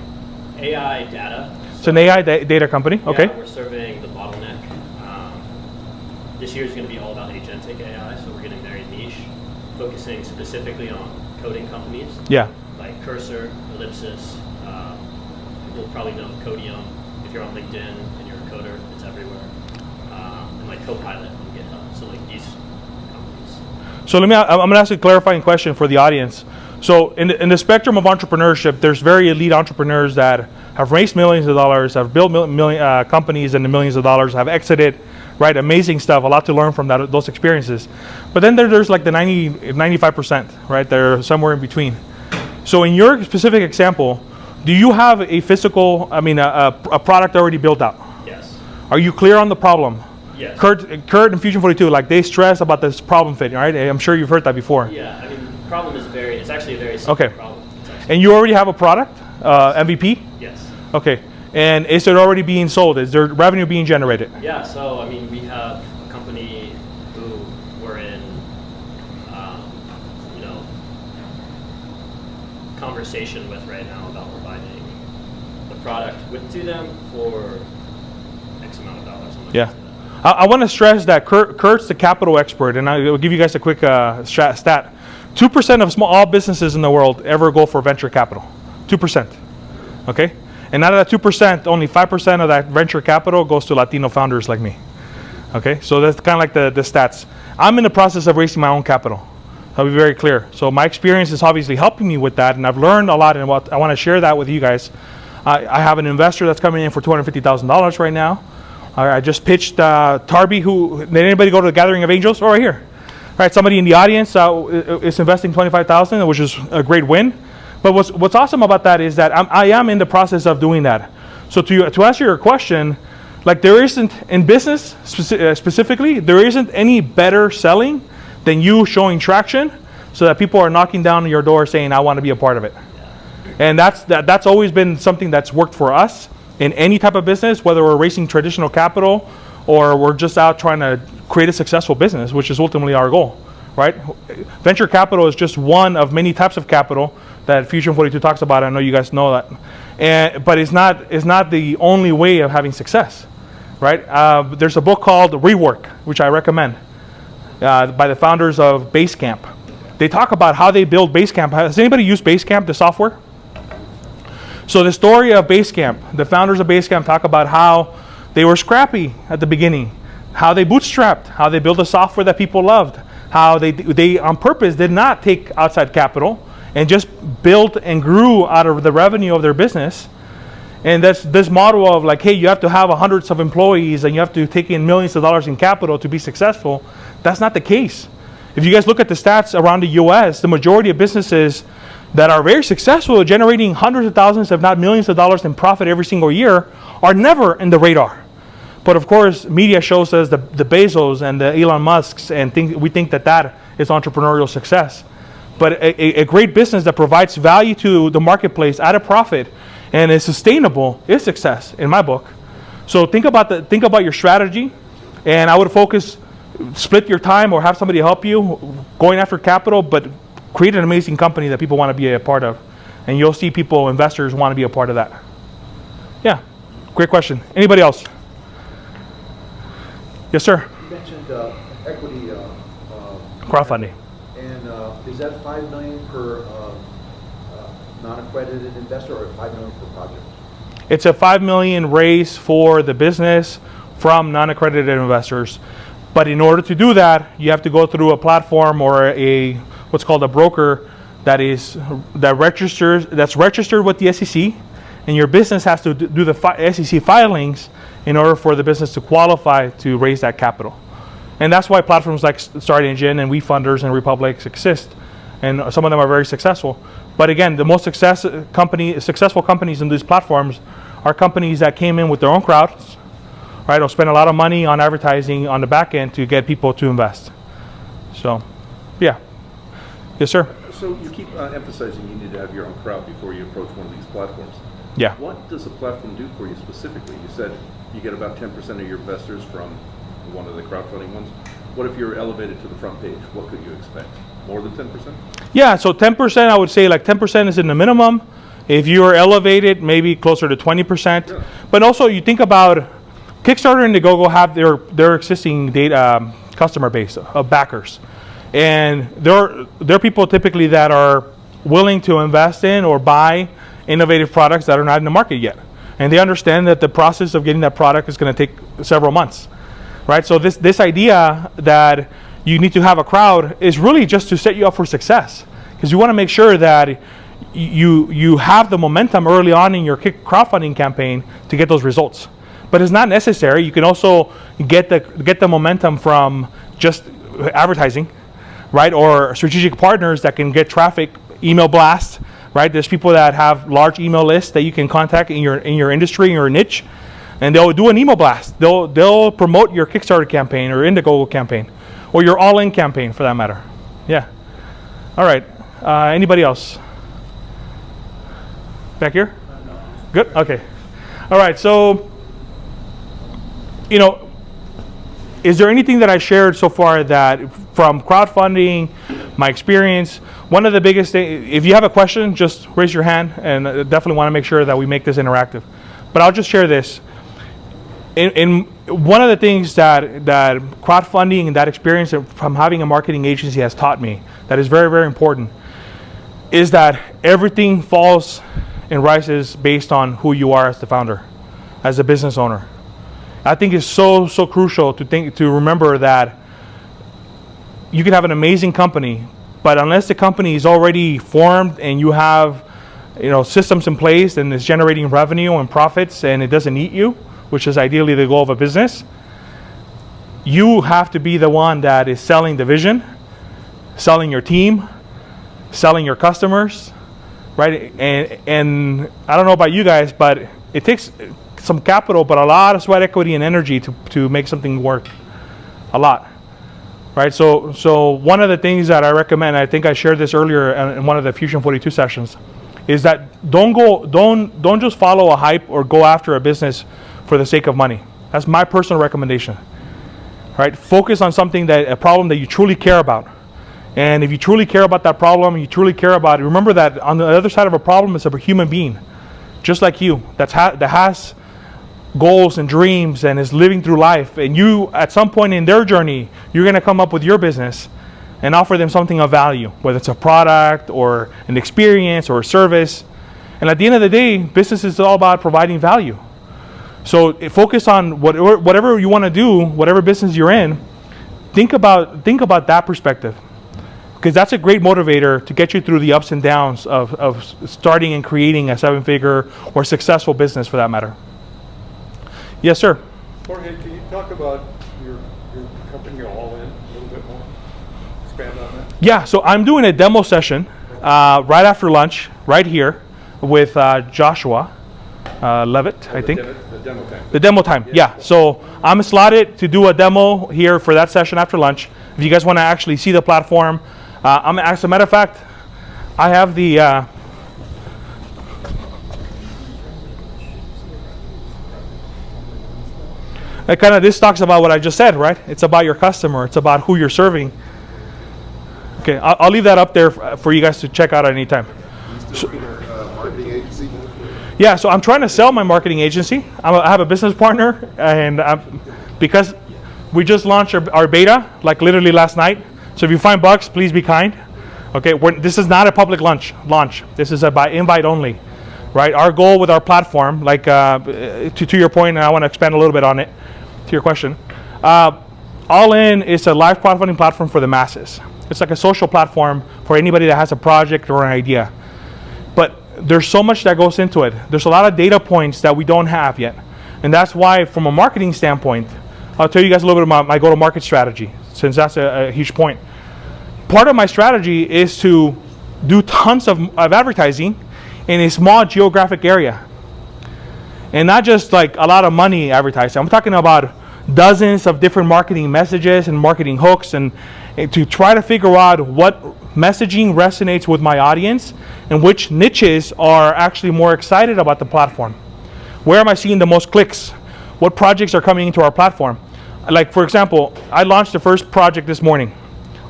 AI data. It's an AI data company. Yeah, okay. We're surveying the bottleneck. This year is going to be all about agentic AI, so we're getting very niche, focusing specifically on coding companies. Yeah. Like Cursor, Ellipsis. People probably know Codium. If you're on LinkedIn and you're a coder, it's everywhere. And like Copilot on GitHub. So like these companies. So I'm going to ask a clarifying question for the audience. So in the spectrum of entrepreneurship, there's very elite entrepreneurs that have raised millions of dollars, have built companies in the millions of dollars, have exited, right? Amazing stuff, a lot to learn from those experiences. But then there's like the 95%, right? They're somewhere in between. So in your specific example, do you have a a product already built out? Yes. Are you clear on the problem? Yes. Kurt and Fusion 42, like they stress about this problem fit, right? I'm sure you've heard that before. Yeah, the problem is it's actually a very simple problem. And you already have a product, MVP? Yes. Okay. And is it already being sold? Is there revenue being generated? Yeah, so I mean, we have a company who we're in, you know, conversation with right now about providing the product to them for X amount of dollars. Yeah. I want to stress that Kurt's the capital expert, and I will give you guys a quick stat. 2% of all businesses in the world ever go for venture capital. 2%. Okay? And out of that 2%, only 5% of that venture capital goes to Latino founders like me. Okay? So that's kind of like the stats. I'm in the process of raising my own capital. I'll be very clear. So my experience is obviously helping me with that, and I've learned a lot, and I want to share that with you guys. I have an investor that's coming in for $250,000 right now. I just pitched Tarby. Did anybody go to the Gathering of Angels? Oh, right here. All right, somebody in the audience is investing $25,000, which is a great win. But what's awesome about that is that I am in the process of doing that. So to answer your question, like there isn't, in business specifically, there isn't any better selling than you showing traction so that people are knocking down your door saying, I want to be a part of it. And that's always been something that's worked for us in any type of business, whether we're raising traditional capital or we're just out trying to create a successful business, which is ultimately our goal, right? Venture capital is just one of many types of capital that Fusion 42 talks about. I know you guys know that. But it's not the only way of having success, right? There's a book called Rework, which I recommend, by the founders of Basecamp. They talk about how they build Basecamp. Has anybody used Basecamp, the software? So the story of Basecamp, the founders of Basecamp talk about how they were scrappy at the beginning, how they bootstrapped, how they built a software that people loved, how they on purpose did not take outside capital and just built and grew out of the revenue of their business. And that's this model of like, hey, you have to have hundreds of employees and you have to take in millions of dollars in capital to be successful. That's not the case. If you guys look at the stats around the US, the majority of businesses that are very successful, generating hundreds of thousands, if not millions of dollars in profit every single year, are never in the radar. But of course, media shows us the Bezos and the Elon Musks, and we think that is entrepreneurial success. But a great business that provides value to the marketplace at a profit and is sustainable is success in my book. So think about your strategy, and I would split your time or have somebody help you going after capital, but create an amazing company that people want to be a part of. And you'll see investors want to be a part of that. Yeah, great question. Anybody else? Yes, sir. You mentioned equity Crowdfunding. And is that $5 million per non-accredited investor or $5 million per project? It's a $5 million raise for the business from non-accredited investors. But in order to do that, you have to go through a platform or what's called a broker that's registered with the SEC, and your business has to do the SEC filings in order for the business to qualify to raise that capital. And that's why platforms like Start Engine and WeFunders and Republics exist, and some of them are very successful. But again, the most successful companies in these platforms are companies that came in with their own crowds, right? Or spend a lot of money on advertising on the back end to get people to invest. So, yeah. Yes, sir. So you keep emphasizing you need to have your own crowd before you approach one of these platforms. Yeah. What does the platform do for you specifically? You said you get about 10% of your investors from one of the crowdfunding ones. What if you're elevated to the front page? What could you expect? More than 10%? Yeah, so 10%, I would say like 10% is in the minimum. If you are elevated, maybe closer to 20%. Yeah. But also you think about Kickstarter and Indiegogo have their existing customer base of backers. And they're people typically that are willing to invest in or buy innovative products that are not in the market yet. And they understand that the process of getting that product is going to take several months, right? So this idea that you need to have a crowd is really just to set you up for success, because you want to make sure that you have the momentum early on in your crowdfunding campaign to get those results. But it's not necessary. You can also get the momentum from just advertising, right? Or strategic partners that can get traffic, email blasts, right? There's people that have large email lists that you can contact in your industry, in your niche, and they'll do an email blast. They'll promote your Kickstarter campaign or Indiegogo campaign, or your all-in campaign for that matter. Yeah. All right. Anybody else? Back here? Good. Okay. All right, so, is there anything that I shared so far that from crowdfunding, my experience, one of the biggest things, if you have a question, just raise your hand, and I definitely want to make sure that we make this interactive. But I'll just share this. In one of the things that crowdfunding and that experience from having a marketing agency has taught me that is very, very important is that everything falls and rises based on who you are as the founder, as a business owner. I think it's so crucial to remember that you can have an amazing company, but unless the company is already formed and you have systems in place and it's generating revenue and profits and it doesn't eat you, which is ideally the goal of a business, you have to be the one that is selling the vision, selling your team, selling your customers, right? And I don't know about you guys, but it takes some capital, but a lot of sweat equity and energy to make something work. A lot, right? So one of the things that I recommend, I think I shared this earlier in one of the Fusion 42 sessions, is that don't just follow a hype or go after a business for the sake of money. That's my personal recommendation, right? Focus on a problem that you truly care about. And if you truly care about that problem, you truly care about it, remember that on the other side of a problem is a human being, just like you, that has goals and dreams and is living through life. And you, at some point in their journey, you're going to come up with your business and offer them something of value, whether it's a product or an experience or a service. And at the end of the day, business is all about providing value. So focus on whatever you want to do, whatever business you're in. Think about that perspective, because that's a great motivator to get you through the ups and downs of starting and creating a 7-figure or successful business, for that matter. Yes, sir. Jorge, can you talk about your company All In a little bit more? Expand on that. Yeah. So I'm doing a demo session right after lunch, right here, with Joshua Levitt, I think. The demo time. The demo time, yeah. So I'm slotted to do a demo here for that session after lunch. If you guys want to actually see the platform, as a matter of fact, I have the this talks about what I just said, right? It's about your customer. It's about who you're serving. Okay, I'll leave that up there for you guys to check out at any time. Marketing agency? Yeah, so I'm trying to sell my marketing agency. I have a business partner, and because we just launched our beta, like literally last night. So if you find bugs, please be kind. Okay, this is not a public launch. This is a by invite only, right? Our goal with our platform, like to your point, and I want to expand a little bit on it, to your question. All In is a live crowdfunding platform for the masses. It's like a social platform for anybody that has a project or an idea. But there's so much that goes into it. There's a lot of data points that we don't have yet. And that's why, from a marketing standpoint, I'll tell you guys a little bit about my go-to-market strategy, since that's a huge point. Part of my strategy is to do tons of advertising in a small geographic area. And not just like a lot of money advertising. I'm talking about dozens of different marketing messages and marketing hooks, and to try to figure out what messaging resonates with my audience and which niches are actually more excited about the platform. Where am I seeing the most clicks? What projects are coming into our platform? Like, for example, I launched the first project this morning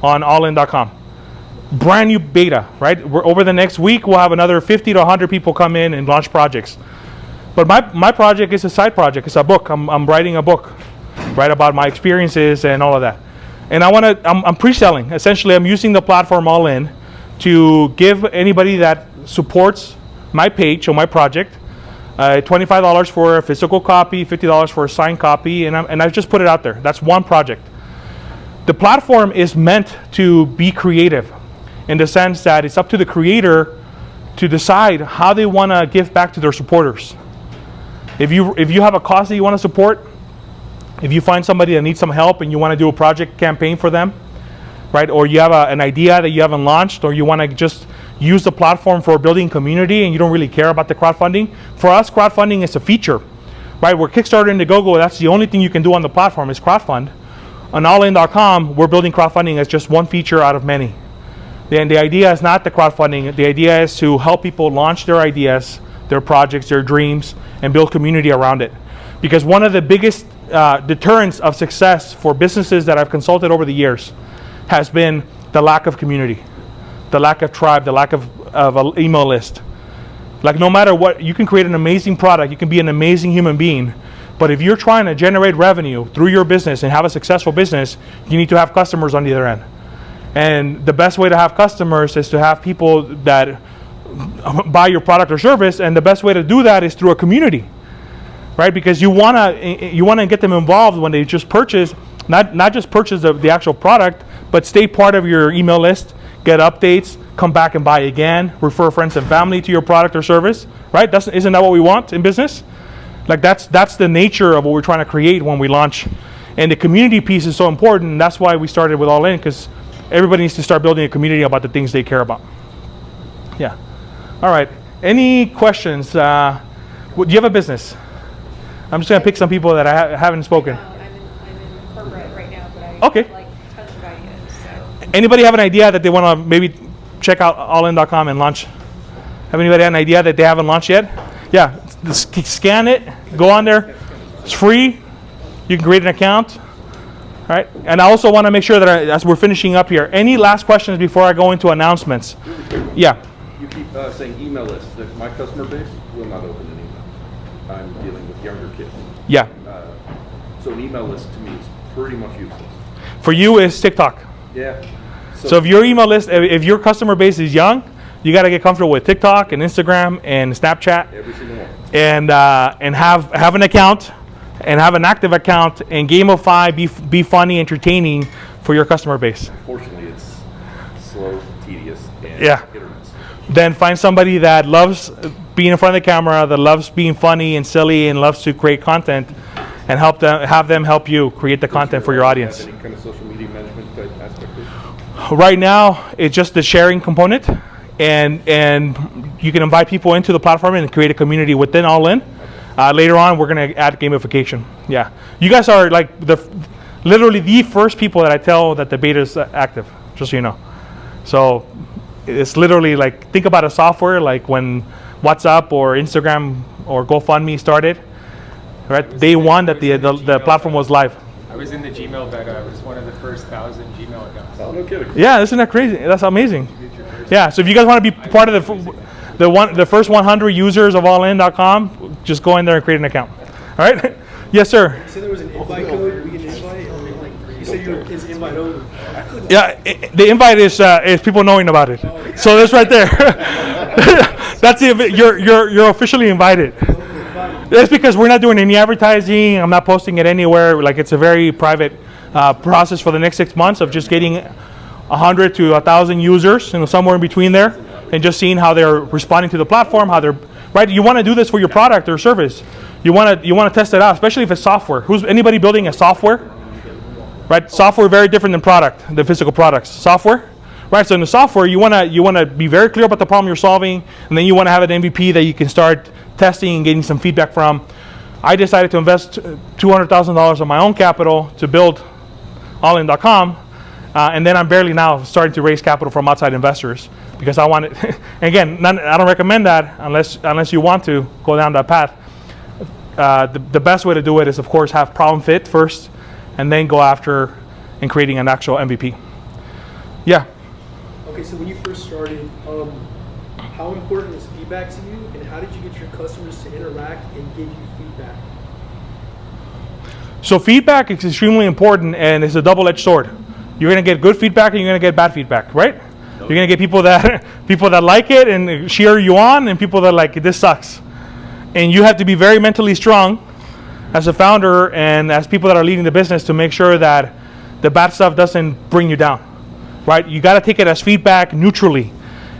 on allin.com. Brand new beta, right? Over the next week, we'll have another 50 to 100 people come in and launch projects. But my project is a side project. It's a book. I'm writing a book, right, about my experiences and all of that. And I'm pre-selling. Essentially, I'm using the platform All In to give anybody that supports my page or my project $25 for a physical copy, $50 for a signed copy, and I've just put it out there. That's one project. The platform is meant to be creative in the sense that it's up to the creator to decide how they want to give back to their supporters. If you have a cause that you want to support, if you find somebody that needs some help and you want to do a project campaign for them, right? Or you have an idea that you haven't launched, or you want to just use the platform for building community and you don't really care about the crowdfunding. For us, crowdfunding is a feature, right? We're Kickstarter and Indiegogo. That's the only thing you can do on the platform is crowdfund. On allin.com, we're building crowdfunding as just one feature out of many. And the idea is not the crowdfunding. The idea is to help people launch their ideas their projects, their dreams, and build community around it. Because one of the biggest deterrents of success for businesses that I've consulted over the years has been the lack of community, the lack of tribe, the lack of an email list. Like, no matter what, you can create an amazing product, you can be an amazing human being, but if you're trying to generate revenue through your business and have a successful business, you need to have customers on the other end. And the best way to have customers is to have people that buy your product or service, and the best way to do that is through a community, right? Because you wanna get them involved when they just purchase, not just purchase the actual product, but stay part of your email list, get updates, come back and buy again, refer friends and family to your product or service, right? Isn't that what we want in business? Like, that's the nature of what we're trying to create when we launch. And the community piece is so important, and that's why we started with All In, because everybody needs to start building a community about the things they care about. Yeah. All right. Any questions? Do you have a business? I'm just going to pick some people that I haven't spoken. I'm in corporate right now, but I Okay. have like tons of ideas. So. Anybody have an idea that they want to maybe check out allin.com and launch? Have anybody had an idea that they haven't launched yet? Yeah. Scan it. Go on there. It's free. You can create an account. All right. And I also want to make sure that as we're finishing up here, any last questions before I go into announcements? Yeah. You keep saying email lists. My customer base will not open an email. I'm dealing with younger kids. Yeah. So an email list to me is pretty much useless. For you, is TikTok. Yeah. So if your email list, if your customer base is young, you got to get comfortable with TikTok and Instagram and Snapchat, Every single one. and have an account, and have an active account, and gamify, be funny, entertaining for your customer base. Unfortunately, it's slow, tedious, and Yeah. hit or miss. Then find somebody that loves being in front of the camera, that loves being funny and silly, and loves to create content, and have them help you create the content for your audience. Have any kind of social media management type aspect to it? Right now, it's just the sharing component, and you can invite people into the platform and create a community within All In. Later on, we're going to add gamification. Yeah, you guys are like literally the first people that I tell that the beta is active, just so you know. So it's literally like, think about a software like when WhatsApp or Instagram or GoFundMe started, right? Day one that the platform was live. I was in the Gmail beta. I was one of the first 1,000 Gmail accounts. Oh, no kidding. Yeah, isn't that crazy? That's amazing. Yeah, so if you guys want to be part of the first 100 users of allin.com, just go in there and create an account. All right? Yes, sir. So there was an invite code we can invite, or like you said it's invite only. Yeah, the invite is people knowing about it. So that's right there. That's it. You're officially invited. That's because we're not doing any advertising. I'm not posting it anywhere. Like, it's a very private process for the next 6 months of just getting 100 to 1,000 users, somewhere in between there, and just seeing how they're responding to the platform, how they're right. You want to do this for your product or service. You want to test it out, especially if it's software. Who's anybody building a software? Right, software very different than physical products. Software, right? So in the software, you want to be very clear about the problem you're solving, and then you want to have an MVP that you can start testing and getting some feedback from. I decided to invest $200,000 of my own capital to build allin.com, and then I'm barely now starting to raise capital from outside investors because I want it. Again, I don't recommend that unless you want to go down that path. The best way to do it is, of course, have problem fit first, and then go after and creating an actual MVP. Yeah. Okay, so when you first started, how important was feedback to you, and how did you get your customers to interact and give you feedback? So feedback is extremely important, and it's a double-edged sword. You're going to get good feedback and you're going to get bad feedback, right? You're going to get people that like it and cheer you on, and people that like, this sucks. And you have to be very mentally strong as a founder and as people that are leading the business to make sure that the bad stuff doesn't bring you down, right? You got to take it as feedback neutrally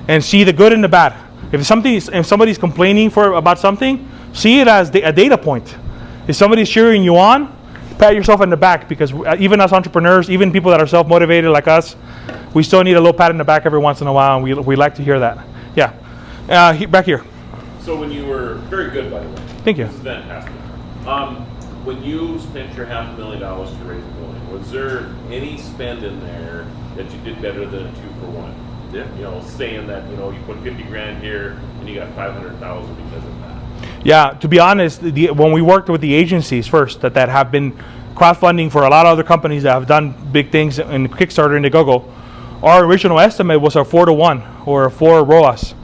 and see the good and the bad. If somebody's complaining about something, see it as a data point. If somebody's cheering you on, pat yourself on the back, because even as entrepreneurs, even people that are self-motivated like us, we still need a little pat in the back every once in a while, and we like to hear that. Yeah. Back here. So when you were very good, by the way. Thank you. This is fantastic. When you spent your $500,000 to raise $1 million, was there any spend in there that you did better than a 2-for-1? Yeah. Saying that you put $50,000 here and you got $500,000 because of that. Yeah, to be honest, when we worked with the agencies first that have been crowdfunding for a lot of other companies that have done big things in Kickstarter and Indiegogo, our original estimate was a 4-to-1 or a 4 ROAS,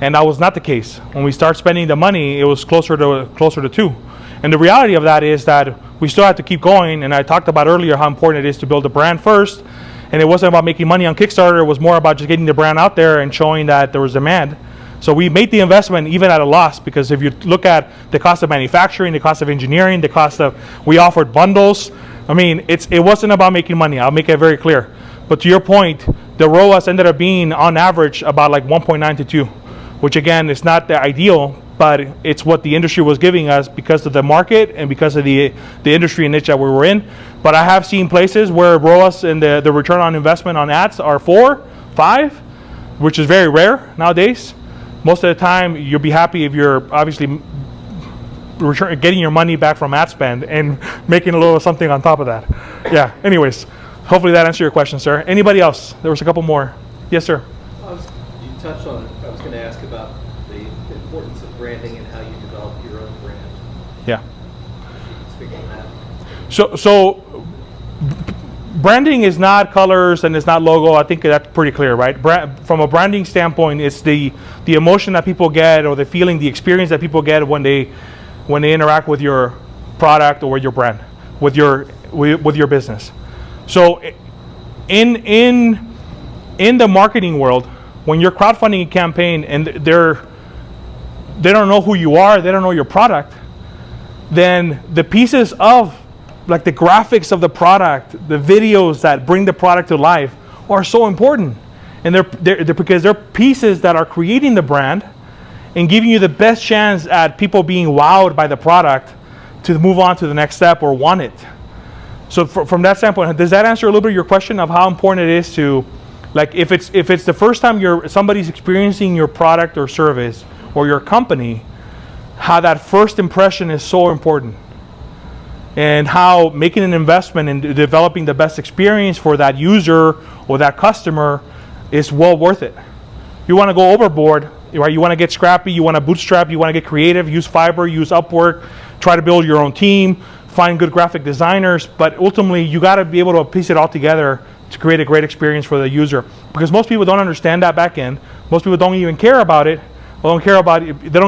and that was not the case. When we start spending the money, it was closer to 2. And the reality of that is that we still have to keep going. And I talked about earlier how important it is to build a brand first, and it wasn't about making money on Kickstarter. It was more about just getting the brand out there and showing that there was demand. So we made the investment even at a loss, because if you look at the cost of manufacturing, the cost of engineering, the cost of, we offered bundles. I mean, it wasn't about making money. I'll make it very clear. But to your point, the ROAS ended up being on average about like 1.9 to 2, which again is not the ideal, but it's what the industry was giving us because of the market and because of the industry niche that we were in. But I have seen places where ROAS and the return on investment on ads are 4, 5, which is very rare nowadays. Most of the time, you'll be happy if you're obviously getting your money back from ad spend and making a little something on top of that. Yeah, anyways, hopefully that answered your question, sir. Anybody else? There was a couple more. Yes, sir. You touched on it. I was going to ask about the importance of branding and how you develop your own brand. Yeah. Speak on that. So branding is not colors and it's not logo. I think that's pretty clear, right? From a branding standpoint, it's the emotion that people get, or the feeling, the experience that people get when they interact with your product or with your brand, with your business. So in the marketing world, when you're crowdfunding a campaign and they don't know who you are, they don't know your product, then the pieces of, like the graphics of the product, the videos that bring the product to life are so important. And they're because they're pieces that are creating the brand and giving you the best chance at people being wowed by the product to move on to the next step or want it. So from that standpoint, does that answer a little bit of your question of how important it is to, like, if it's the first time somebody's experiencing your product or service or your company, how that first impression is so important, and how making an investment in developing the best experience for that user or that customer is well worth it. You want to go overboard, right? You want to get scrappy, you want to bootstrap, you want to get creative, use Fiverr, use Upwork, try to build your own team, find good graphic designers, but ultimately you got to be able to piece it all together to create a great experience for the user. Because most people don't understand that back end. Most people don't even care about it. They don't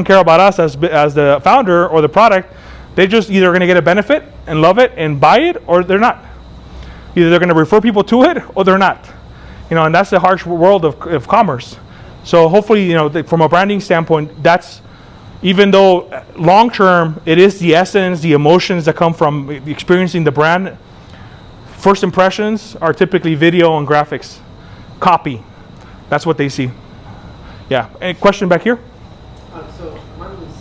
care about us as the founder or the product. They just either going to get a benefit and love it and buy it, or they're not. Either they're going to refer people to it or they're not. And that's the harsh world of commerce. So hopefully, from a branding standpoint, that's, even though long term it is the essence, the emotions that come from experiencing the brand, first impressions are typically video and graphics, copy. That's what they see. Yeah. Any question back here? So mine was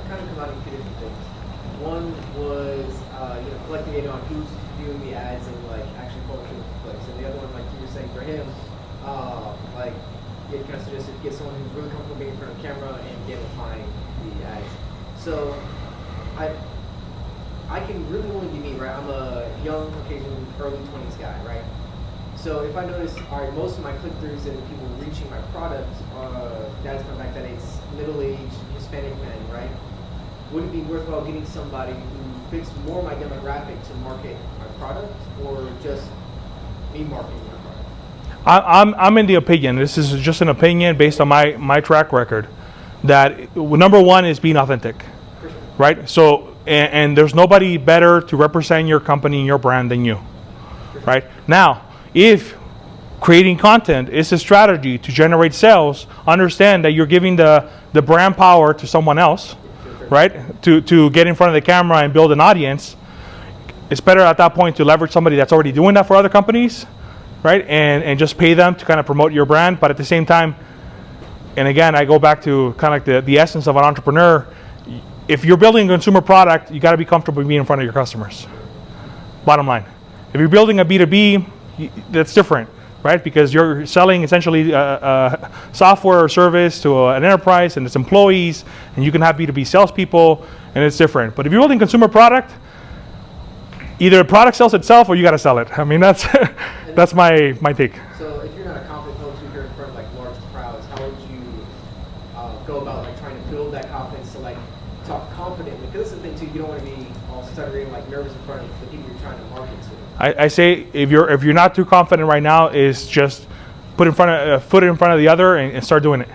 kind of combining two different things. One was collecting data on who's viewing the ads and actually focusing on the place. And the other one, like you were saying, for him, it kind of suggested get someone who's really comfortable being in front of the camera and gamifying the ads. So I can really only be me, right? I'm a young, Caucasian, early 20s guy, right? So if I notice, all right, most of my click-throughs and people reaching my product, guys come back that it's middle-aged Hispanic men, right? Would it be worthwhile getting somebody who fits more my demographic to market my product, or just me marketing my product? I'm in the opinion, this is just an opinion based on my track record, that number one is being authentic, right? So, and there's nobody better to represent your company and your brand than you, right? Now, if creating content is a strategy to generate sales, understand that you're giving the brand power to someone else, right? To get in front of the camera and build an audience. It's better at that point to leverage somebody that's already doing that for other companies, right? And just pay them to kind of promote your brand. But at the same time, and again, I go back to kind of like the essence of an entrepreneur. If you're building a consumer product, you got to be comfortable being in front of your customers. Bottom line. If you're building a B2B, that's different, right? Because you're selling essentially software or service to an enterprise and its employees, and you can have B2B salespeople, and it's different. But if you're building consumer product, either the product sells itself or you got to sell it. I mean, that's that's my take. So if you're not a confident coach who you're in front of large crowds, how would you go about trying to build that confidence to talk I say if you're not too confident right now, is just put foot in front of the other and start doing it.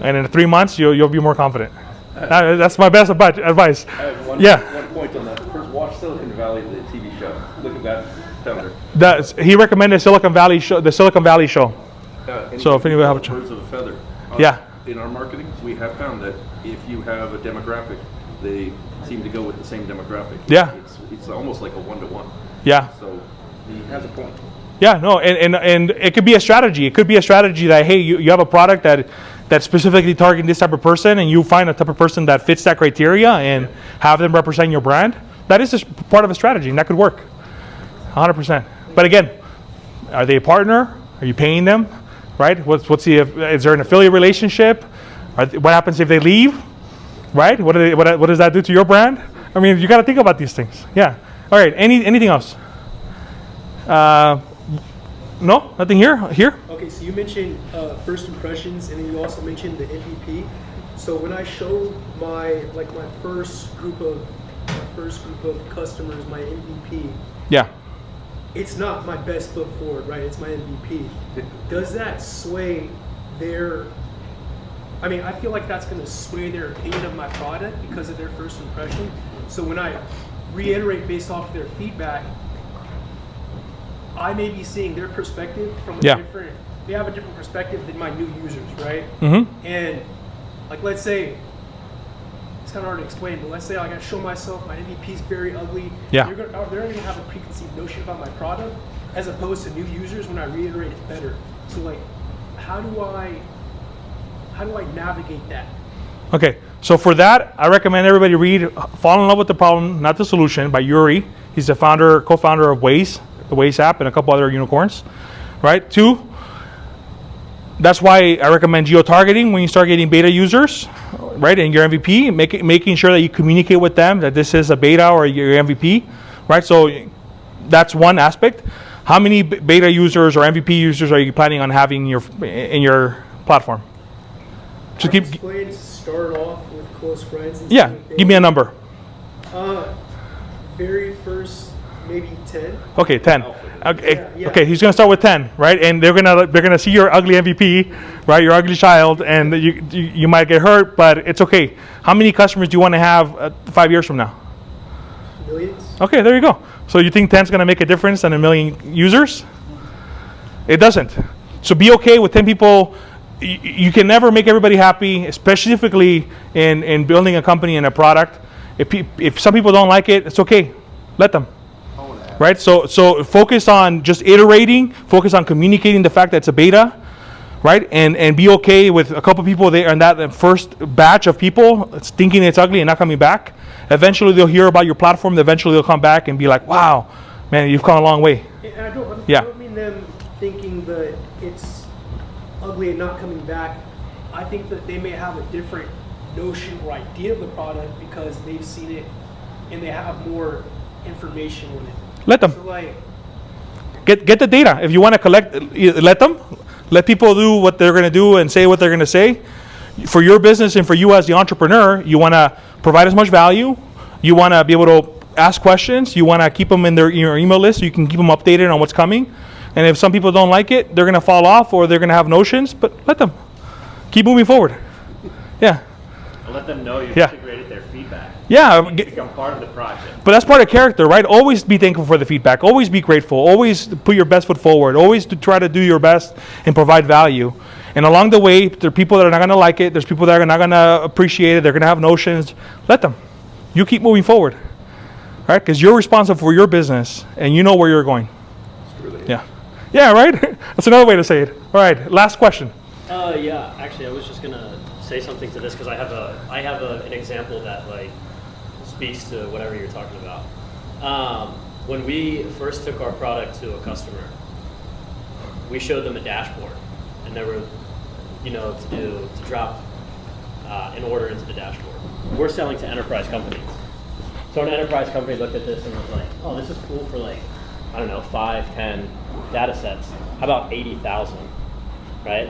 And in 3 months, you'll be more confident. That's my best advice. I have one point on that. First, watch Silicon Valley, the TV show. Look at that founder. He recommended the Silicon Valley show. So if anybody have a birds of a feather. Yeah. In our marketing, we have found that if you have a demographic, they seem to go with the same demographic. Yeah. It's almost like a 1-to-1. Yeah. So he has a point. Yeah, no, and it could be a strategy. It could be a strategy that, hey, you have a product that's specifically targeting this type of person, and you find a type of person that fits that criteria and have them represent your brand. That is just part of a strategy, and that could work 100%. But again, are they a partner? Are you paying them? Right? Is there an affiliate relationship? What happens if they leave? Right? What does that do to your brand? I mean, you got to think about these things. Yeah. All right. Anything else? No, nothing here. Okay, so you mentioned first impressions, and then you also mentioned the MVP. So when I show my first group of customers my MVP, yeah, it's not my best foot forward, right? It's my MVP. Does that sway their? I mean, I feel like that's going to sway their opinion of my product because of their first impression. So when I reiterate based off their feedback, I may be seeing their perspective from a different. They have a different perspective than my new users, right? Mm-hmm. And like, let's say it's kind of hard to explain, but let's say I got to show myself my MVP is very ugly. Yeah. They're going to have a preconceived notion about my product, as opposed to new users when I reiterate it better. So like, how do I navigate that? Okay, so for that, I recommend everybody read "Fall in Love with the Problem, Not the Solution" by Yuri. He's the co-founder of Waze, the Waze app, and a couple other unicorns. Right? 2. That's why I recommend geo-targeting when you start getting beta users, right? And your MVP, making sure that you communicate with them that this is a beta or your MVP, right? So that's one aspect. How many beta users or MVP users are you planning on having in your platform? Just keep explain to start off with close friends. And give me a number. Very first, maybe 10. Okay, 10. Okay, he's gonna start with 10, right? And they're gonna see your ugly MVP, right? Your ugly child, and you might get hurt, but it's okay. How many customers do you want to have 5 years from now? Millions. Okay, there you go. So you think 10 is gonna make a difference than 1 million users? It doesn't. So be okay with 10 people. You can never make everybody happy, specifically in building a company and a product. If some people don't like it, it's okay. Let them. Right? So focus on just iterating, focus on communicating the fact that it's a beta, right? And be okay with a couple people there and that first batch of people thinking it's ugly and not coming back. Eventually they'll hear about your platform, eventually they'll come back and be like, wow, man, you've come a long way. And I don't mean them thinking that it's ugly and not coming back. I think that they may have a different notion or idea of the product because they've seen it and they have more information on it. Let them. So like, get the data. If you want to collect, let them. Let people do what they're going to do and say what they're going to say. For your business and for you as the entrepreneur, you want to provide as much value. You want to be able to ask questions. You want to keep them in your email list so you can keep them updated on what's coming. And if some people don't like it, they're going to fall off or they're going to have notions, but let them. Keep moving forward. Yeah. I'll let them know you've integrated their feedback. Yeah. Become part of the project. But that's part of character, right? Always be thankful for the feedback. Always be grateful. Always put your best foot forward. Always try to do your best and provide value. And along the way, there are people that are not going to like it. There's people that are not going to appreciate it. They're going to have notions. Let them. You keep moving forward, right? Because you're responsible for your business, and you know where you're going. Yeah. Yeah, right? That's another way to say it. All right, last question. Yeah, actually, I was just going to say something to this because I have an example that like speaks to whatever you're talking about. When we first took our product to a customer, we showed them a dashboard, and there were, to drop an order into the dashboard. We're selling to enterprise companies. So an enterprise company looked at this and was like, oh, this is cool for like, I don't know, 5, 10 data sets. How about 80,000, right?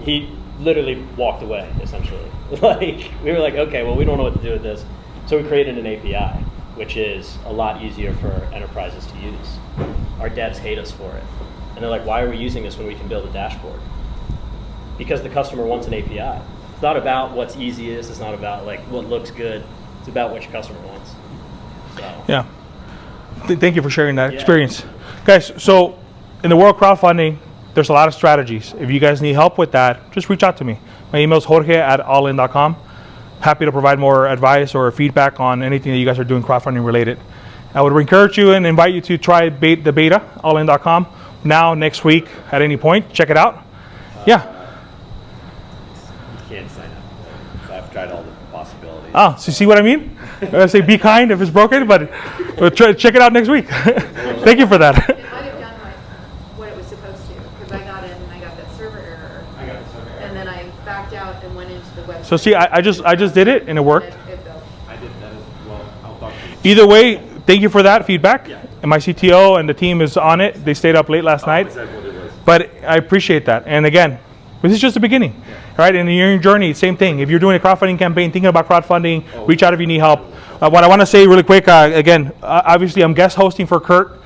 He literally walked away, essentially. We were like, okay, well, we don't know what to do with this. So we created an API which is a lot easier for enterprises to use. Our devs hate us for it. And they're like, why are we using this when we can build a dashboard? Because the customer wants an API. It's not about what's easiest. It's not about like what looks good. It's about what your customer wants. So. Yeah. Thank you for sharing that experience. Guys, so in the world of crowdfunding, there's a lot of strategies. If you guys need help with that, just reach out to me. My email is jorge@allin.com. Happy to provide more advice or feedback on anything that you guys are doing crowdfunding related. I would encourage you and invite you to try the beta, allin.com, now, next week, at any point. Check it out. Yeah. You can't sign up. So I've tried all the possibilities. Ah, so you see what I mean? I say be kind if it's broken, but check it out next week. Thank you for that. It might have done like what it was supposed to, because I got in and I got that server error. I got the server error. And then I backed out and went into the website. So see, I just did it and it worked. It built. I did that as well. I'll talk to you. Either way, thank you for that feedback. Yeah. And my CTO and the team is on it. They stayed up late last night. Is that what it was? But I appreciate that. And again, this is just the beginning, right? And in your journey, same thing. If you're doing a crowdfunding campaign, thinking about crowdfunding, reach out if you need help. What I want to say really quick, again, obviously I'm guest hosting for Kurt.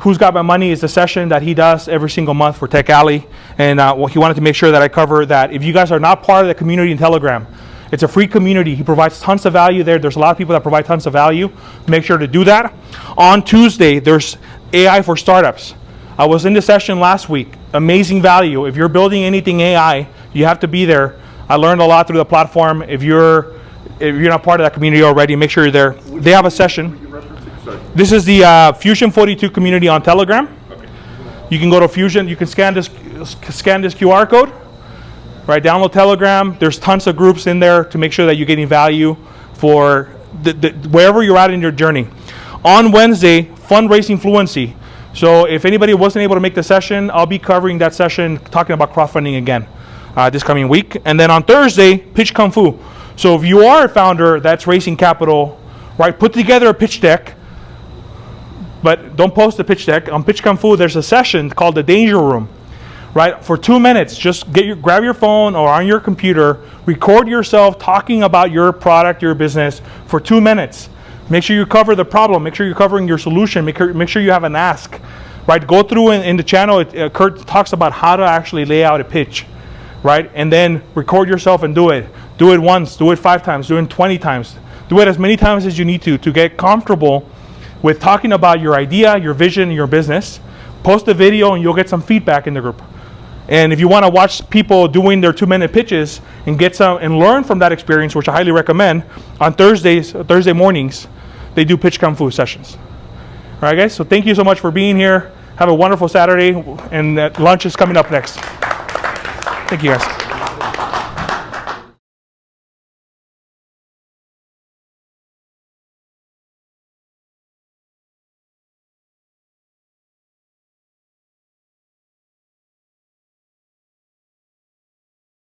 Who's Got My Money is the session that he does every single month for Tech Alley. And he wanted to make sure that I cover that. If you guys are not part of the community in Telegram, it's a free community. He provides tons of value there. There's a lot of people that provide tons of value. Make sure to do that. On Tuesday, there's AI for startups. I was in the session last week. Amazing value. If you're building anything AI, you have to be there. I learned a lot through the platform. If you're not part of that community already, make sure you're there. They have a session. This is the Fusion 42 community on Telegram. You can go to Fusion. You can scan this QR code. Right, download Telegram. There's tons of groups in there to make sure that you're getting value for wherever you're at in your journey. On Wednesday, fundraising fluency. So if anybody wasn't able to make the session, I'll be covering that session, talking about crowdfunding again this coming week. And then on Thursday, pitch kung fu. So if you are a founder that's raising capital, right, put together a pitch deck, but don't post the pitch deck. On Pitch Kung Fu, there's a session called the Danger Room. Right, for 2 minutes, just grab your phone or on your computer, record yourself talking about your product, your business for 2 minutes. Make sure you cover the problem. Make sure you're covering your solution. Make sure you have an ask. Right, go through in the channel. Kurt talks about how to actually lay out a pitch. Right, and then record yourself and do it. Do it once. Do it 5 times. Do it 20 times. Do it as many times as you need to get comfortable with talking about your idea, your vision, your business. Post a video and you'll get some feedback in the group. And if you want to watch people doing their 2-minute pitches and get some and learn from that experience, which I highly recommend, on Thursday mornings, they do Pitch Kung Fu sessions. All right, guys. So thank you so much for being here. Have a wonderful Saturday, and lunch is coming up next. Thank you, guys.